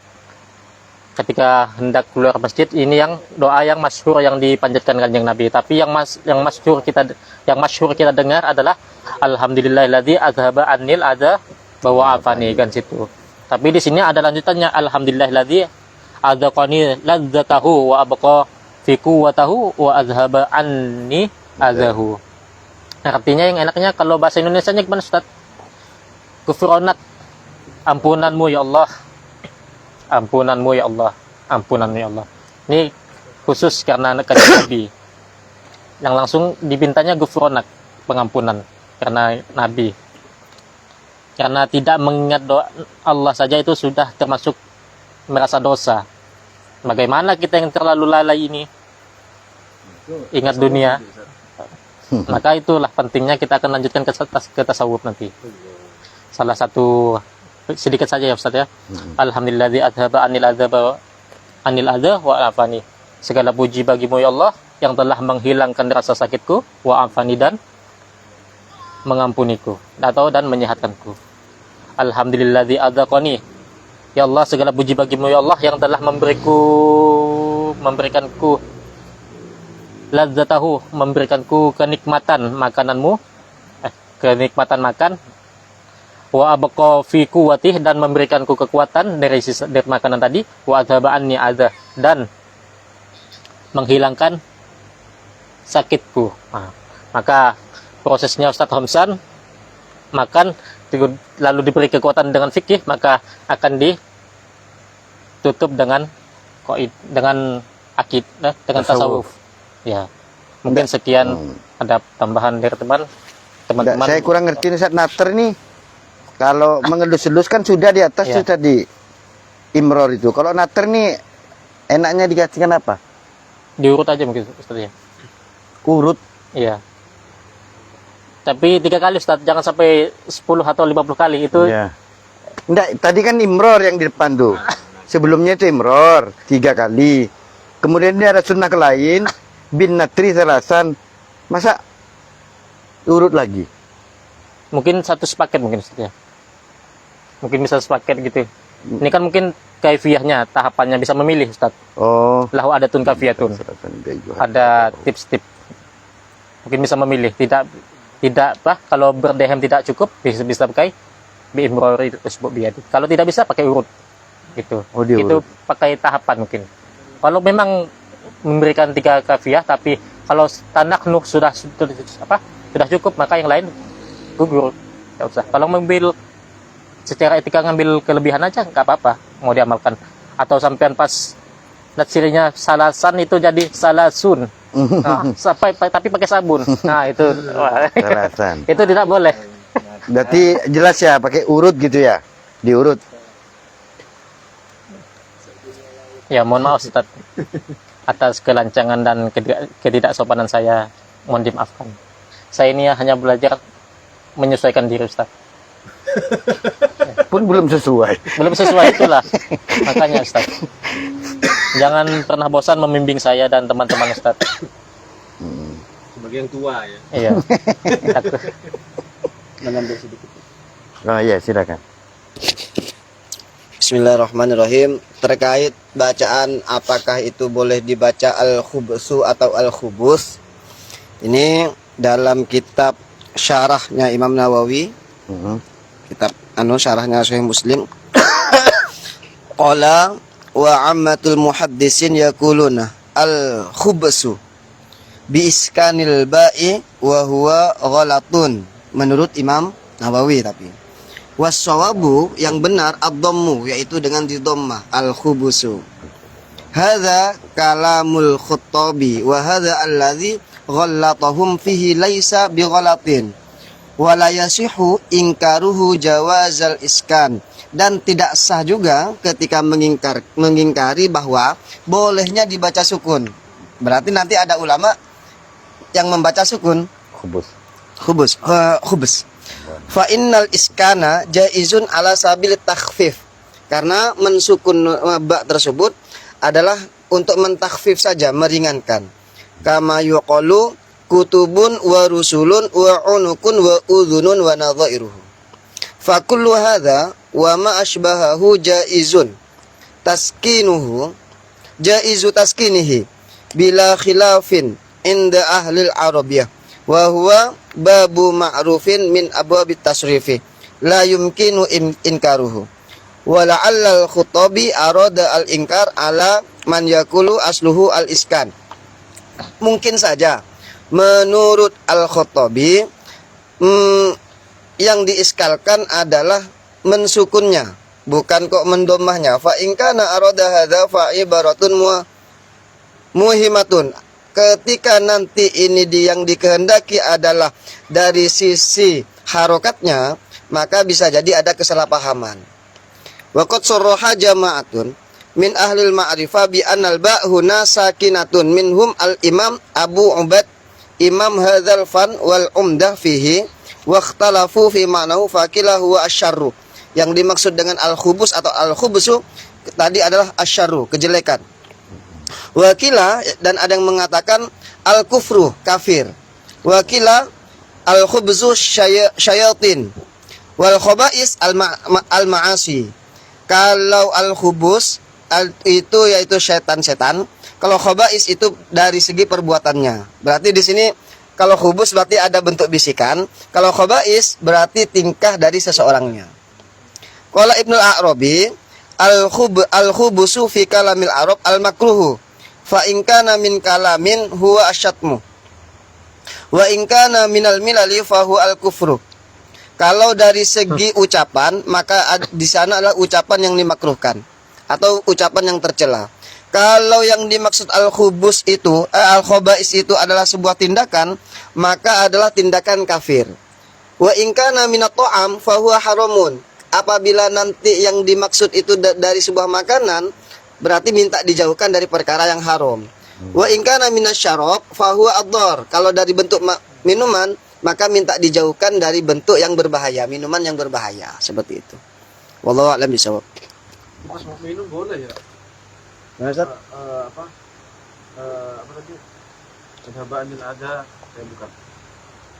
[SPEAKER 6] Ketika hendak keluar masjid, ini yang doa yang masyhur yang dipanjatkan Kanjeng Nabi. Tapi yang masyhur kita dengar adalah alhamdulillahilladzi azhaba annil adza bawa afani, kan situ. Tapi di sini ada lanjutannya, alhamdulillahilladzi adzaqani ladzatahu wa abqa fi quwwatahu wa azhaba anni azahu. Artinya yang enaknya kalau bahasa Indonesianya gimana, Ustaz? Ghufranak, ampunanmu ya Allah. Ampunanmu ya Allah. Ampunanmu ya Allah. Ini khusus karena Kanjeng Nabi. yang langsung dipintanya gufronak, pengampunan karena Nabi. Karena tidak mengingat doa Allah saja itu sudah termasuk merasa dosa. Bagaimana kita yang terlalu lalai ini ingat dunia? Maka itulah pentingnya kita akan lanjutkan ke tasawuf nanti. Salah satu sedikit saja ya Ustaz ya. Alhamdulilladzi adhaba anil adza wa afani. Segala puji bagimu ya Allah yang telah menghilangkan rasa sakitku, wa afani, dan mengampuniku dan menyehatkanku. Alhamdulilladzi adzaqani. Ya Allah, segala puji bagimu ya Allah yang telah memberikanku ladzatahu, memberikanku kenikmatan makananmu, kenikmatan makan, wa abqa fi quwwatih, dan memberikanku kekuatan dari makanan tadi, wa adhaba anni adza, dan menghilangkan sakitku. Nah, maka prosesnya Ustadz Homsan makan lalu diberi kekuatan dengan fikih, maka akan ditutup dengan dengan tasawuf. Ya, mungkin sekian. Ada tambahan dari teman-teman.
[SPEAKER 2] Saya kurang ngerti nih Ustaz, nater nih. Kalau mengelus-elus kan sudah di atas
[SPEAKER 6] Ya.
[SPEAKER 2] tuh tadi imror itu. Kalau nater nih enaknya dikasihkan apa?
[SPEAKER 6] Diurut aja mungkin Ustaz ya.
[SPEAKER 2] Urut.
[SPEAKER 6] Iya. Tapi 3 kali Ustaz, jangan sampai 10 atau 50 kali itu.
[SPEAKER 2] Ya. Enggak, tadi kan imror yang di depan tuh. Sebelumnya itu imror 3 kali. Kemudian ini ada sunnah lain, bin natri salasan. Masa urut lagi?
[SPEAKER 6] Mungkin satu sepaket mungkin Ustaz ya. Mungkin bisa sepaket gitu. Ini kan mungkin kaifiyahnya, tahapannya bisa memilih Ustaz.
[SPEAKER 2] Oh.
[SPEAKER 6] Lahu adatun kafiyatun. Ada tips-tips. Mungkin bisa memilih. Tidak kalau berdehem tidak cukup bisa pakai bi'imrori usbu' biyadi. Kalau tidak bisa pakai urut. Gitu.
[SPEAKER 2] Oh, diurut.
[SPEAKER 6] Itu pakai tahapan mungkin. Kalau memang memberikan 3 kafiyah tapi kalau tanak nuh sudah cukup, maka yang lain gugur. Enggak usah. Kalau mengambil secara etika ngambil kelebihan aja nggak apa-apa, mau diamalkan. Atau sampean pas cirinya salasan itu jadi salasun. Nah, tapi pakai sabun. Nah, itu
[SPEAKER 2] Salasan.
[SPEAKER 6] itu tidak boleh.
[SPEAKER 2] Berarti jelas ya pakai urut gitu ya. Diurut.
[SPEAKER 6] Ya, mohon maaf Ustaz. Atas kelancangan dan ketidaksopanan saya, mohon dimaafkan. Saya ini hanya belajar menyesuaikan diri Ustaz.
[SPEAKER 2] Pun belum sesuai.
[SPEAKER 6] Belum sesuai itulah. Makanya Ustaz. Jangan pernah bosan membimbing saya dan teman-teman Ustaz.
[SPEAKER 4] Sebagai yang tua ya.
[SPEAKER 6] Iya.
[SPEAKER 2] Oh iya, silakan.
[SPEAKER 1] Bismillahirrahmanirrahim. Terkait bacaan apakah itu boleh dibaca al-khubsu atau al-khubus, ini dalam kitab syarahnya Imam Nawawi, kitab syarahnya Sahih Muslim. Qala wa ammatul muhaddisin yaquluna al-khubsu bi iskanil ba'i wa huwa ghalatun, menurut Imam Nawawi. Tapi wassawabu, yang benar, ad-dhammu, yaitu dengan didhammah, al-khubusu. Hadza kalamul Khattabi wa hadza alladhi ghallatahum fihi laisa bighalatin wa la yasihu inkaruhu jawazal iskan, dan tidak sah juga ketika mengingkari bahwa bolehnya dibaca sukun. Berarti nanti ada ulama yang membaca sukun khubus. Fa innal iskana jaizun ala sabil takhfif, karena mensukun ba tersebut adalah untuk mentakhfif saja, meringankan. Kama yuqalu kutubun wa rusulun wa unukun wa udhunun wa nadhairuhu. Fa kullu hadha wa ma ashbahahu jaizun taskinuhu jaizu taskinihi bila khilafin inda ahlil arabiyah wa huwa babu ma'rufin min abwabit tasrifi la yumkinu inkaruhu wa la'alla al-Khattabi arada al-inkar ala man yakulu asluhu al-iskan. Mungkin saja menurut al-Khattabi yang diiskalkan adalah mensukunnya, bukan kok mendomahnya. Fa in kana arada hadza fa ibaratun muhimatun ketika nanti ini yang dikehendaki adalah dari sisi harokatnya, maka bisa jadi ada kesalahpahaman. Waqad sarraha jama'atun min ahlil ma'rifah bi annal ba' huna sakinatun minhum al-imam Abu Ubad imam hadzal fan wal umdah fihi wa ikhtalafu fi ma'nahu faqilahu wa asyarru. Yang dimaksud dengan al-khubus atau al-khubsu tadi adalah asyarru, kejelekan. Wakila, dan ada yang mengatakan al-kufru, kafir. Wakila al-khubzu syayatin wal khaba'is al-ma'asi. Kalau al-khubus itu yaitu setan-setan, kalau khaba'is itu dari segi perbuatannya. Berarti di sini kalau khubus berarti ada bentuk bisikan, kalau khaba'is berarti tingkah dari seseorangnya. Qala Ibnu Arabi al-khubusu fi kalamil Arab al-makruhu fa in kana min kalamin huwa asyatmu wa in kana minal milali fa huwa al-kufru. Kalau dari segi ucapan, maka di sana adalah ucapan yang dimakruhkan atau ucapan yang tercela. Kalau yang dimaksud al-khubus itu al-khaba'is itu adalah sebuah tindakan, maka adalah tindakan kafir. Wa in kana minat ta'am fa huwa haramun. Apabila nanti yang dimaksud itu dari sebuah makanan, berarti minta dijauhkan dari perkara yang haram. Wa in kana minasyarab fa huwa ad-dar. Kalau dari bentuk minuman, maka minta dijauhkan dari bentuk yang berbahaya, minuman yang berbahaya, seperti itu. Wallahu a'lam bishawab.
[SPEAKER 3] Pas mau minum boleh ya? Apa tadi? Sahabaanil ada, saya bukan.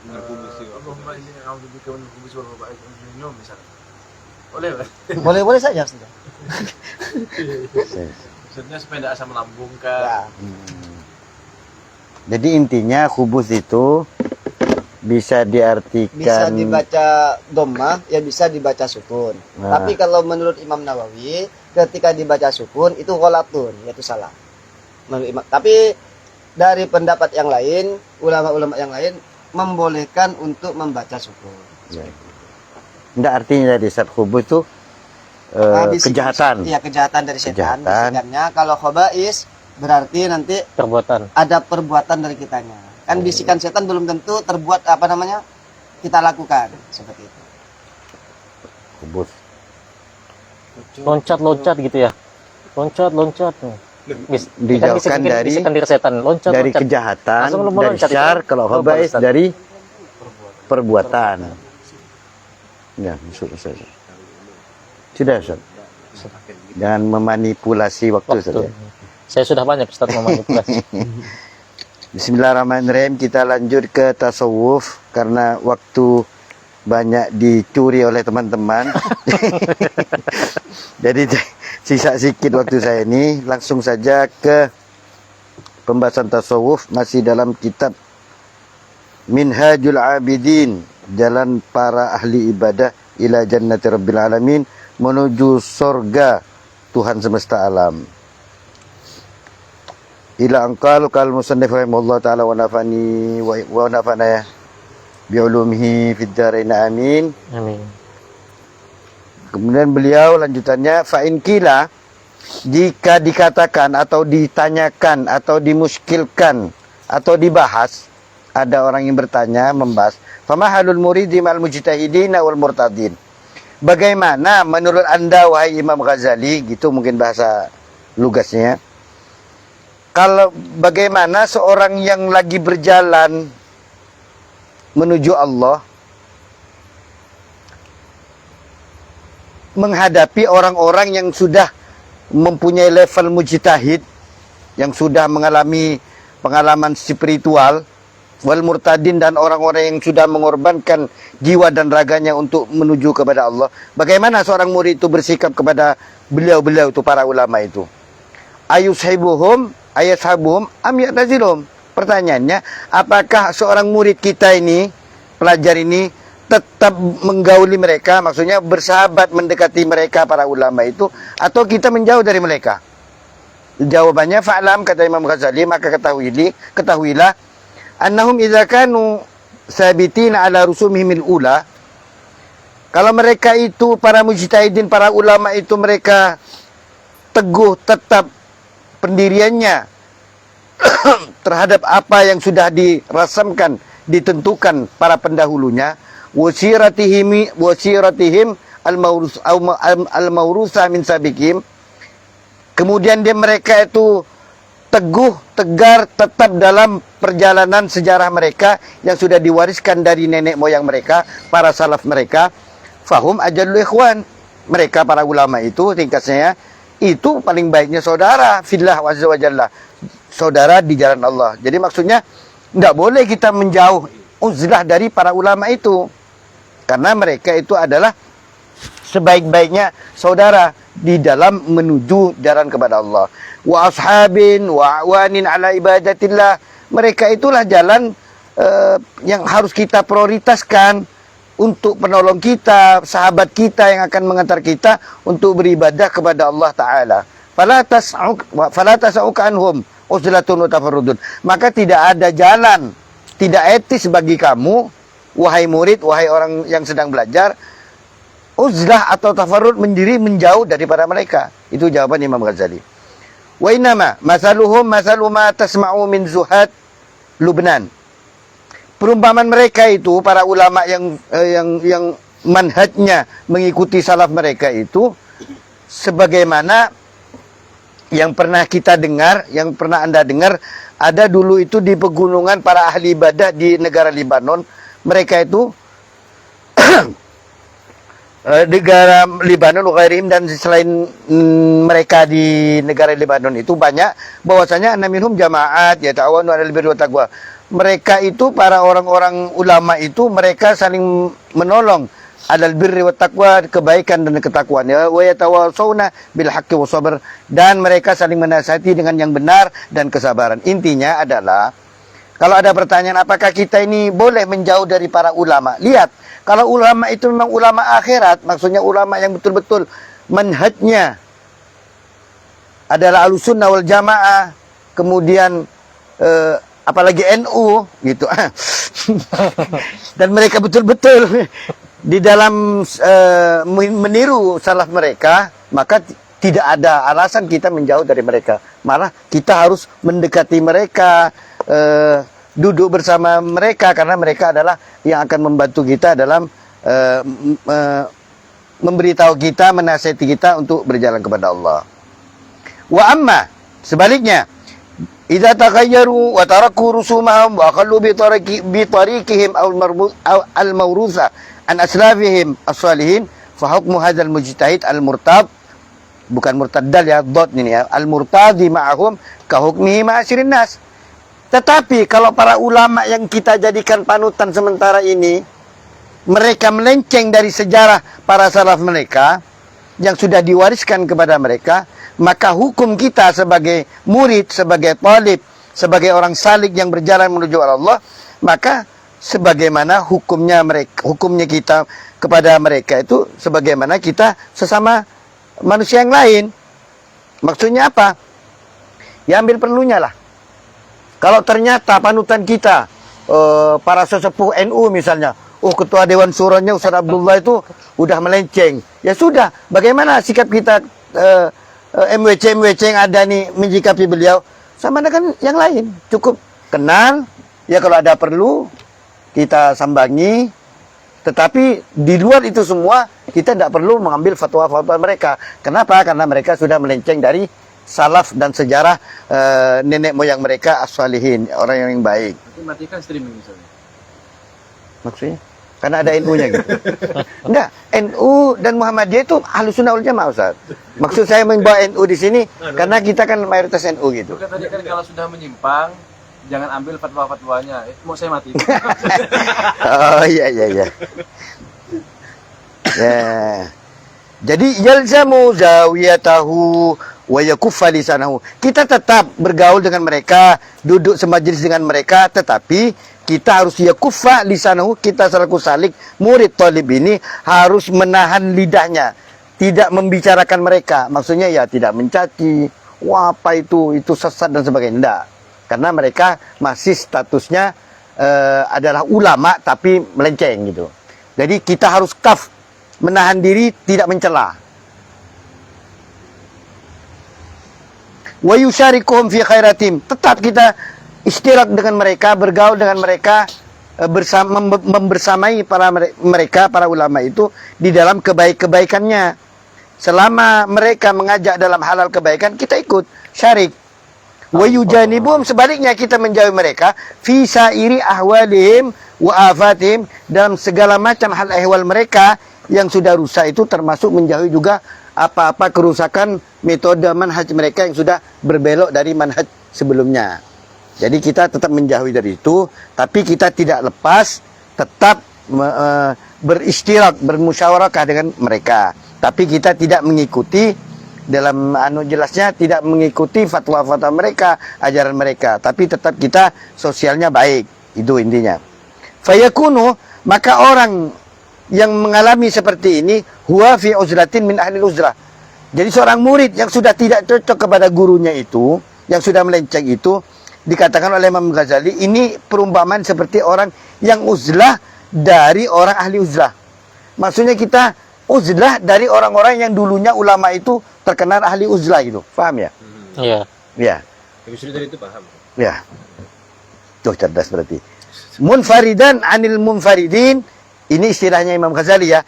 [SPEAKER 3] Allahumma inni a'udzubika min al-khubuthi wal khaba'ith minum misalnya. Boleh,
[SPEAKER 1] Boleh-boleh saja sudah.
[SPEAKER 3] Maksudnya supaya tidak asam lambung kan.
[SPEAKER 2] Jadi intinya khubus itu bisa diartikan,
[SPEAKER 1] Bisa dibaca dhammah, ya bisa dibaca sukun.
[SPEAKER 2] Nah.
[SPEAKER 1] Tapi kalau menurut Imam Nawawi, ketika dibaca sukun itu ghalatun, yaitu salah. Menurut Imam. Tapi dari pendapat yang lain, ulama-ulama yang lain membolehkan untuk membaca sukun.
[SPEAKER 2] Enggak, artinya dari saat khubus itu kejahatan.
[SPEAKER 1] Iya, kejahatan dari setan.
[SPEAKER 2] Kejahatan.
[SPEAKER 1] Bisikannya kalau khaba'is berarti nanti
[SPEAKER 6] Perbuatan.
[SPEAKER 1] ada perbuatan dari kitanya. Kan bisikan setan belum tentu terbuat kita lakukan seperti itu.
[SPEAKER 2] Khubus.
[SPEAKER 6] Loncat-loncat gitu ya. Loncat-loncat.
[SPEAKER 2] Dijauhkan dari
[SPEAKER 6] bisikan dari setan. Loncat-loncat.
[SPEAKER 2] dari kejahatan,
[SPEAKER 6] Langsung lu
[SPEAKER 2] dari
[SPEAKER 6] meloncat itu.
[SPEAKER 2] syar, kalau
[SPEAKER 6] Oh,
[SPEAKER 2] khaba'is
[SPEAKER 6] bagus,
[SPEAKER 2] dari perbuatan. Ya, masuk Ustaz. Sudah, Ustaz. Jangan memanipulasi waktu, Ustaz. Ya.
[SPEAKER 6] Saya sudah banyak Ustaz memanipulasi.
[SPEAKER 2] Bismillahirrahmanirrahim. Kita lanjut ke tasawuf karena waktu banyak dicuri oleh teman-teman. Jadi sisa sedikit waktu saya ini. Langsung saja ke pembahasan tasawuf masih dalam kitab Minhajul Abidin, jalan para ahli ibadah ila jannati rabbil alamin, menuju surga Tuhan semesta alam. Ila angkal kal musannif rahimahullah ta'ala wa nafani wa nafana bi ulumihi fid dharain amin.
[SPEAKER 6] Amin.
[SPEAKER 2] Kemudian beliau lanjutannya fa in qila, jika dikatakan atau ditanyakan atau dimuskilkan atau dibahas, ada orang yang bertanya, membahas, famahalul muridi mal mujtahidin wal murtadin. Bagaimana menurut Anda wahai Imam Ghazali, gitu mungkin bahasa lugasnya. Kalau bagaimana seorang yang lagi berjalan menuju Allah menghadapi orang-orang yang sudah mempunyai level mujtahid, yang sudah mengalami pengalaman spiritual, wal murtadin, dan orang-orang yang sudah mengorbankan jiwa dan raganya untuk menuju kepada Allah. Bagaimana seorang murid itu bersikap kepada beliau-beliau itu, para ulama itu? Ayushabuhum ayashabuhum am ya'tazilhum. Pertanyaannya, apakah seorang murid kita ini, pelajar ini, tetap menggauli mereka, maksudnya bersahabat mendekati mereka para ulama itu, atau kita menjauh dari mereka? Jawabannya, fa'lam, kata Imam Ghazali, maka ketahuilah annahum idza kanu sabitina ala rusumihimil ula, kalau mereka itu para mujtahidin, para ulama itu mereka teguh tetap pendiriannya terhadap apa yang sudah dirasamkan, ditentukan para pendahulunya, wasiratihim al-maurusa min sabiqim. Kemudian mereka itu teguh, tegar, tetap dalam perjalanan sejarah mereka yang sudah diwariskan dari nenek moyang mereka, para salaf mereka. Fahum ajalul ikhwan. Mereka para ulama itu tingkatnya itu paling baiknya saudara fillah azza wa jalla. Saudara di jalan Allah. Jadi maksudnya tidak boleh kita menjauh uzlah dari para ulama itu. Karena mereka itu adalah sebaik-baiknya saudara di dalam menuju jalan kepada Allah. Wa ashabin wa awanin ala ibadatillah. Mereka itulah jalan yang harus kita prioritaskan untuk penolong kita, sahabat kita yang akan mengantar kita untuk beribadah kepada Allah Ta'ala. Fala tas'uka anhum uzlatun wa tafarrudun. Maka tidak ada jalan, tidak etis bagi kamu, wahai murid, wahai orang yang sedang belajar, uzlah atau tafarrud, menjauh daripada mereka. Itu jawaban Imam Ghazali. Wa innama masaluhum masalu ma tasma'u min zuhad Lubnan. Perumpamaan mereka itu, para ulama yang manhajnya mengikuti salaf mereka itu, sebagaimana yang pernah kita dengar, yang pernah Anda dengar, ada dulu itu di pegunungan para ahli ibadah di negara Libanon. Mereka itu negara Libanon dan selain mereka di negara Libanon itu banyak bahwasanya anna minhum jamaat yata'awanu 'alal birri wat taqwa. Mereka itu para orang-orang ulama itu mereka saling menolong 'alal birri wat taqwa, kebaikan dan ketakwaan, ya, wa yatawasawna bil haqqi was sabr, dan mereka saling menasihati dengan yang benar dan kesabaran. Intinya adalah kalau ada pertanyaan apakah kita ini boleh menjauh dari para ulama? Lihat, kalau ulama itu memang ulama akhirat, maksudnya ulama yang betul-betul manhajnya adalah Ahlussunnah wal Jamaah, kemudian apalagi NU gitu. Dan mereka betul-betul di dalam meniru salaf mereka, maka tidak ada alasan kita menjauh dari mereka. Malah kita harus mendekati mereka, duduk bersama mereka, karena mereka adalah yang akan membantu kita dalam memberitahu kita, menasihati kita untuk berjalan kepada Allah. Wa amma, sebaliknya, idza taghayyaru wa taraku rusumahum wa aqallu bi tariqihim al-mawrusa an aslafihim as-salihin fa hukmu hadzal mujtahid al-murtad, bukan murtaddal ya, dot ini ya, al-murtadi ma'ahum ka hukmihi ma'asyirin nas. Tetapi kalau para ulama yang kita jadikan panutan sementara ini, mereka melenceng dari sejarah para salaf mereka yang sudah diwariskan kepada mereka, maka hukum kita sebagai murid, sebagai talib, sebagai orang salik yang berjalan menuju Allah, maka sebagaimana hukumnya mereka, hukumnya kita kepada mereka itu sebagaimana kita sesama manusia yang lain. Maksudnya apa? Ya ambil perlunya lah. Kalau ternyata panutan kita, para sesepuh NU misalnya, ketua Dewan Syuranya Ustaz Abdullah itu udah melenceng, ya sudah, bagaimana sikap kita MWC yang ada nih menyikapi beliau? Sama dengan yang lain, cukup kenal, ya kalau ada perlu kita sambangi, tetapi di luar itu semua kita tidak perlu mengambil fatwa-fatwa mereka. Kenapa? Karena mereka sudah melenceng dari salaf dan sejarah nenek moyang mereka as-salihin, orang yang baik.
[SPEAKER 3] Nanti matikan streaming misalnya.
[SPEAKER 2] Maksudnya? Karena ada NU-nya gitu. Enggak, NU dan Muhammadiyah itu Ahlussunnah wal Jamaah, Ustaz. Maksud saya membawa NU di sini karena kita kan mayoritas NU gitu.
[SPEAKER 3] Bukan tadi kan kalau sudah menyimpang jangan ambil fatwa-fatwanya. Mau saya mati.
[SPEAKER 2] Oh iya. Ya. Jadi yalzamu zawiyatahu wa yakuffa lisanahu. Kita tetap bergaul dengan mereka, duduk semajlis dengan mereka, tetapi kita harus yakuffa lisanahu, kita selaku salik, murid talib ini harus menahan lidahnya, tidak membicarakan mereka. Maksudnya ya tidak mencaci, wah apa itu sesat dan sebagainya. Tidak. Karena mereka masih statusnya adalah ulama tapi melenceng gitu. Jadi kita harus kaf, menahan diri, tidak mencela. wa yusyarikuhum fi khairatim. Tetap kita istirak dengan mereka, bergaul dengan mereka, membersamai para ulama itu di dalam kebaikannya. Selama mereka mengajak dalam halal kebaikan, kita ikut syarik. Wa yujanibum, sebaliknya kita menjauhi mereka fi sairi ahwalihim wa afatihim, dalam segala macam hal ehwal mereka yang sudah rusak itu, termasuk menjauhi juga apa-apa kerusakan metode manhaj mereka yang sudah berbelok dari manhaj sebelumnya. Jadi kita tetap menjauhi dari itu, tapi kita tidak lepas, tetap beristirak, bermusyawarakah dengan mereka. Tapi kita tidak mengikuti, dalam jelasnya tidak mengikuti fatwa-fatwa mereka, ajaran mereka, tapi tetap kita sosialnya baik. Itu intinya. Fayakunu, maka orang yang mengalami seperti ini huwa fi uzlatin min ahli uzlah. Jadi seorang murid yang sudah tidak cocok kepada gurunya itu, yang sudah melenceng itu, dikatakan oleh Imam Ghazali, ini perumpamaan seperti orang yang uzlah dari orang ahli uzlah. Maksudnya kita uzlah dari orang-orang yang dulunya ulama itu terkenal ahli uzlah gitu. Paham ya?
[SPEAKER 6] Iya.
[SPEAKER 2] Ya.
[SPEAKER 4] Tapi sudah dari itu paham.
[SPEAKER 2] Ya. Tuh cerdas berarti. Munfaridan anil munfaridin, ini istilahnya Imam Ghazali ya.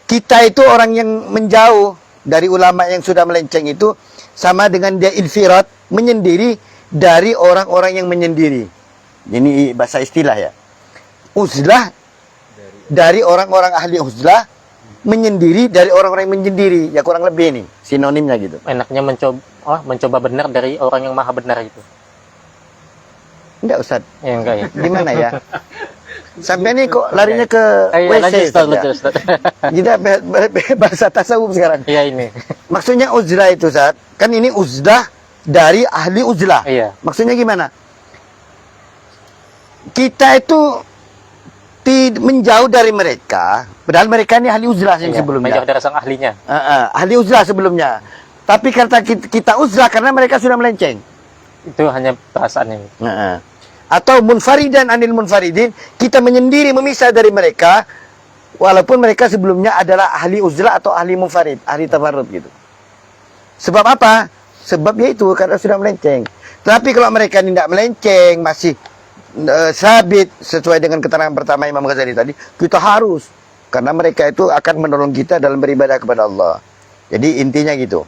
[SPEAKER 2] Kita itu orang yang menjauh dari ulama yang sudah melenceng itu sama dengan dia infirat, menyendiri dari orang-orang yang menyendiri. Ini bahasa istilah ya. Uzlah dari orang-orang ahli uzlah, menyendiri dari orang-orang yang menyendiri. Ya kurang lebih ini sinonimnya gitu.
[SPEAKER 6] Enaknya mencoba benar dari orang yang maha benar itu.
[SPEAKER 2] Enggak Ustaz.
[SPEAKER 6] Ya enggak ya.
[SPEAKER 2] Gimana ya? Sampai ini kok larinya ke
[SPEAKER 6] Ayo,
[SPEAKER 2] WC
[SPEAKER 6] lanjut, Ustaz,
[SPEAKER 2] Ustaz, ya?
[SPEAKER 6] Ustaz.
[SPEAKER 2] Kita bahasa tasawuf sekarang.
[SPEAKER 6] Iya ini.
[SPEAKER 2] Maksudnya uzlah itu Ustaz, kan ini uzlah dari ahli uzlah.
[SPEAKER 6] Iya.
[SPEAKER 2] Maksudnya gimana? Kita itu menjauh dari mereka, padahal mereka ini ahli uzlah yang
[SPEAKER 6] Iya,
[SPEAKER 2] sebelumnya.
[SPEAKER 6] menjauh dari sang ahlinya.
[SPEAKER 2] Ahli uzlah sebelumnya. Tapi kata kita uzlah karena mereka sudah melenceng.
[SPEAKER 6] Itu hanya perasaan ini.
[SPEAKER 2] Atau munfaridan anil munfaridin, kita menyendiri, memisah dari mereka, walaupun mereka sebelumnya adalah ahli uzlah atau ahli munfarid, ahli tafarrud gitu. Sebab apa? Sebab yaitu karena sudah melenceng. Tapi kalau mereka tidak melenceng, masih sabit sesuai dengan keterangan pertama Imam Ghazali tadi, kita harus, karena mereka itu akan menolong kita dalam beribadah kepada Allah. Jadi intinya gitu.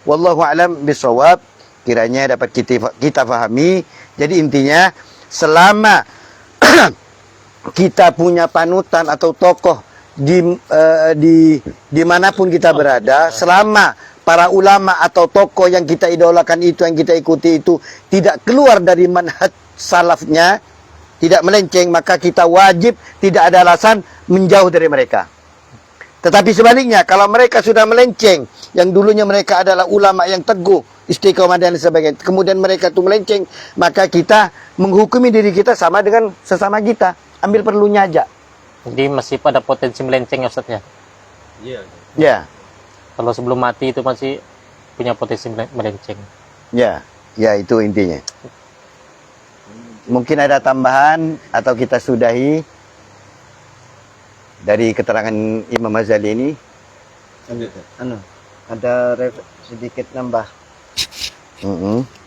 [SPEAKER 2] Wallahu a'lam bishawab. Kiranya dapat kita pahami. Jadi intinya, selama kita punya panutan atau tokoh dimanapun kita berada, selama para ulama atau tokoh yang kita idolakan itu, yang kita ikuti itu tidak keluar dari manhaj salafnya, tidak melenceng, maka kita wajib, tidak ada alasan menjauh dari mereka. Tetapi sebaliknya, kalau mereka sudah melenceng, yang dulunya mereka adalah ulama yang teguh, istiqomah dan sebagainya, kemudian mereka itu melenceng, maka kita menghukumi diri kita sama dengan sesama kita, ambil perlunya aja.
[SPEAKER 6] Jadi masih pada potensi melenceng ya Ustaz ya.
[SPEAKER 4] Iya.
[SPEAKER 2] Ya,
[SPEAKER 6] Kalau sebelum mati itu masih punya potensi melenceng.
[SPEAKER 2] ya, ya itu intinya. Mungkin ada tambahan atau kita sudahi dari keterangan Imam Ghazali ini. Ada sedikit nambah.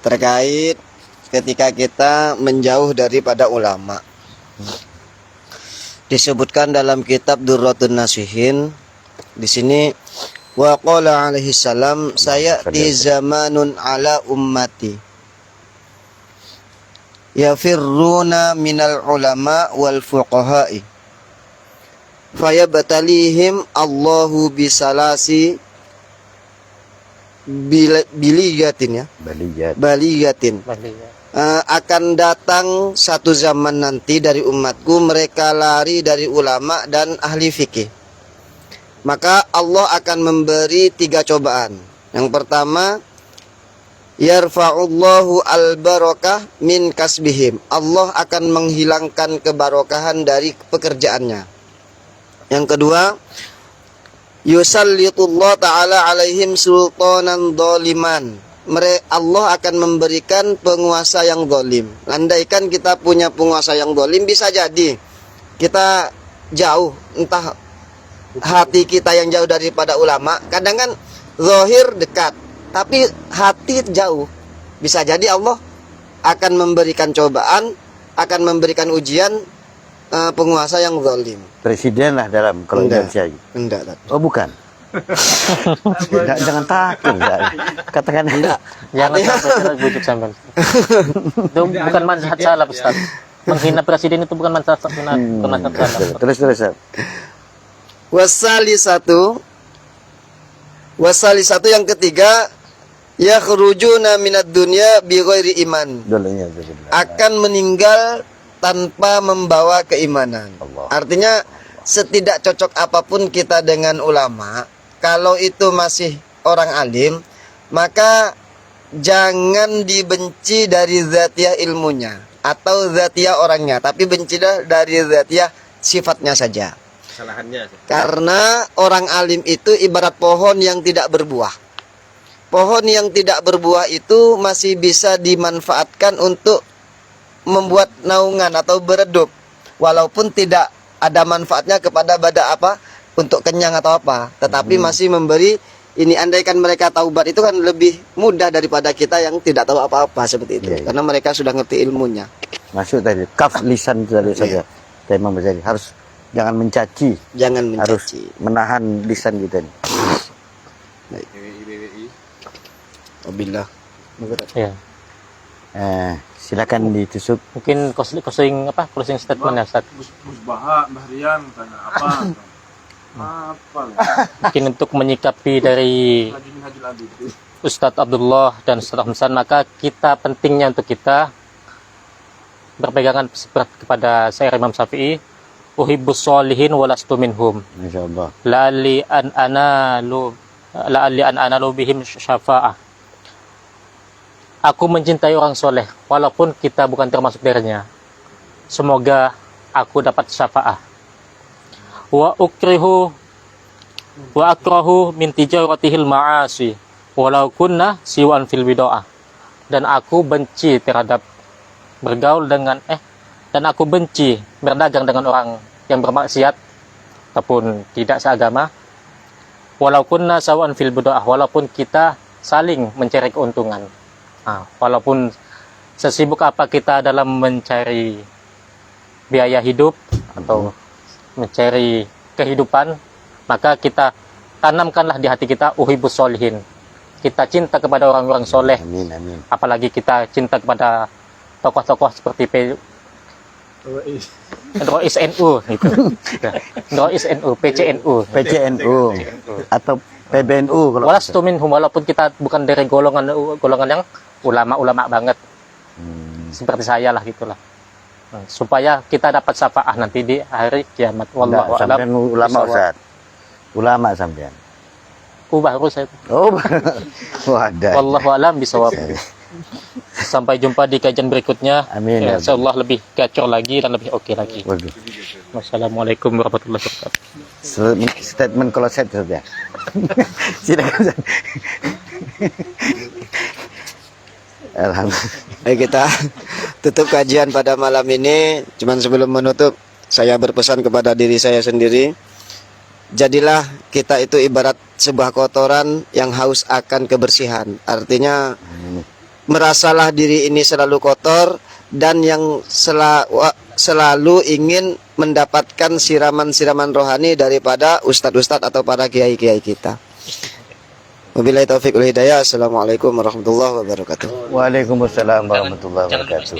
[SPEAKER 1] Terkait ketika kita menjauh daripada ulama. Disebutkan dalam kitab Durratun Nasihin di sini, wa qala alaihi salam, sayati zamanun ala ummati yafirruna minal ulama wal fuqaha'i fayabtalihim Allahu bisalasi biliyatin ya, baliyatin. Akan datang satu zaman nanti dari umatku, mereka lari dari ulama dan ahli fikih. Maka Allah akan memberi 3 cobaan. Yang pertama, yarfa'ullahu al-barakah min kasbihim. Allah akan menghilangkan kebarokahan dari pekerjaannya. Yang kedua, yusallitullah ta'ala alaihim sultanan dhaliman. Allah akan memberikan penguasa yang zalim. Andaikan kita punya penguasa yang zalim, bisa jadi kita jauh, entah hati kita yang jauh daripada ulama. Kadang kan zahir dekat, tapi hati jauh. Bisa jadi Allah akan memberikan cobaan, akan memberikan ujian penguasa yang zalim.
[SPEAKER 2] Presiden lah dalam kalau
[SPEAKER 1] Enggak.
[SPEAKER 2] Indonesia.
[SPEAKER 1] Enggak, Tat.
[SPEAKER 2] Oh bukan. Jangan takut. Katakan enggak.
[SPEAKER 6] Jangan sampai bujuk sampai. Itu bukan manfaat salah, Ustaz. Menghina presiden itu bukan manfaat salah.
[SPEAKER 2] Terus.
[SPEAKER 1] Wasalisatu yang ketiga, yakhrujuna minad dunya bighairi iman.
[SPEAKER 2] Dulunya.
[SPEAKER 1] Akan meninggal tanpa membawa keimanan.
[SPEAKER 2] Allah.
[SPEAKER 1] Artinya setidak cocok apapun kita dengan ulama, kalau itu masih orang alim, maka jangan dibenci dari zatiah ilmunya atau zatiah orangnya, tapi bencilah dari zatiah sifatnya saja.
[SPEAKER 4] Kesalahannya.
[SPEAKER 1] Karena orang alim itu ibarat pohon yang tidak berbuah. Pohon yang tidak berbuah itu masih bisa dimanfaatkan untuk membuat naungan atau beredup, walaupun tidak ada manfaatnya kepada badak apa untuk kenyang atau apa, tetapi masih memberi. Ini andaikan mereka taubat itu kan lebih mudah daripada kita yang tidak tahu apa-apa seperti itu.
[SPEAKER 2] Iya, iya.
[SPEAKER 1] Karena mereka sudah ngerti ilmunya.
[SPEAKER 2] Masuk tadi. Kaf lisan tadi saja. Tema Ghazali harus jangan mencaci,
[SPEAKER 1] Jangan
[SPEAKER 2] harus
[SPEAKER 1] mencaci.
[SPEAKER 2] menahan lisan kita nih.
[SPEAKER 1] Wabillah.
[SPEAKER 6] Ya.
[SPEAKER 2] Silakan ditusuk.
[SPEAKER 6] Mungkin closing statement ya, Ustaz.
[SPEAKER 3] Gus Baha, Mbah Rian tanya apa? Apa?
[SPEAKER 6] Mungkin untuk menyikapi dari
[SPEAKER 3] Haji Abid.
[SPEAKER 6] Ustadz Abdullah dan Ustadz Hamsan, maka pentingnya untuk kita berpegangan kepada saya Imam Syafi'i, uhibbus sholihin walastu minhum,
[SPEAKER 2] Insyaallah.
[SPEAKER 6] la'alli an analu bihim syafa'ah. Aku mencintai orang soleh walaupun kita bukan termasuk darinya, semoga aku dapat syafa'ah. Wa akrahu min tijaratihil ma'asi walau kunna siwan fil bid'ah. Dan aku benci terhadap bergaul dengan dan aku benci berdagang dengan orang yang bermaksiat ataupun tidak seagama, walau kunna sawan fil bid'ah, walaupun kita saling mencari keuntungan. Walaupun sesibuk apa kita dalam mencari biaya hidup atau mencari kehidupan, maka kita tanamkanlah di hati kita uhibbus sholihin. Kita cinta kepada orang-orang soleh.
[SPEAKER 2] Amin.
[SPEAKER 6] Apalagi kita cinta kepada tokoh-tokoh seperti Rois NU gitu. Rois NU, PCNU.
[SPEAKER 2] PCNU atau PBNU kalau
[SPEAKER 6] Walastu minhum, walaupun kita bukan dari golongan yang ulama-ulama banget. Seperti saya lah gitulah. Supaya kita dapat syafaah nanti di hari kiamat. Wallahu a'lam.
[SPEAKER 2] sampean ulama Ustaz. Ulama sampean.
[SPEAKER 6] Baru saya.
[SPEAKER 2] Oh, wadah.
[SPEAKER 6] Wallahu a'lam bisawab. Sampai jumpa di kajian berikutnya.
[SPEAKER 2] Amin.
[SPEAKER 6] Ya, insyaallah lebih gacor lagi dan lebih oke lagi.
[SPEAKER 2] Waduh.
[SPEAKER 6] Wassalamualaikum warahmatullahi wabarakatuh.
[SPEAKER 2] Statement closet saja. Silakan. Alhamdulillah.
[SPEAKER 1] Baik, kita tutup kajian pada malam ini. Cuman sebelum menutup, saya berpesan kepada diri saya sendiri. Jadilah kita itu ibarat sebuah kotoran yang haus akan kebersihan. Artinya merasalah diri ini selalu kotor dan yang selalu ingin mendapatkan siraman-siraman rohani daripada ustadz-ustadz atau para kiai-kiai kita. Wabillahi taufiq wal hidayah. Assalamualaikum warahmatullahi wabarakatuh.
[SPEAKER 2] Waalaikumsalam warahmatullahi wabarakatuh.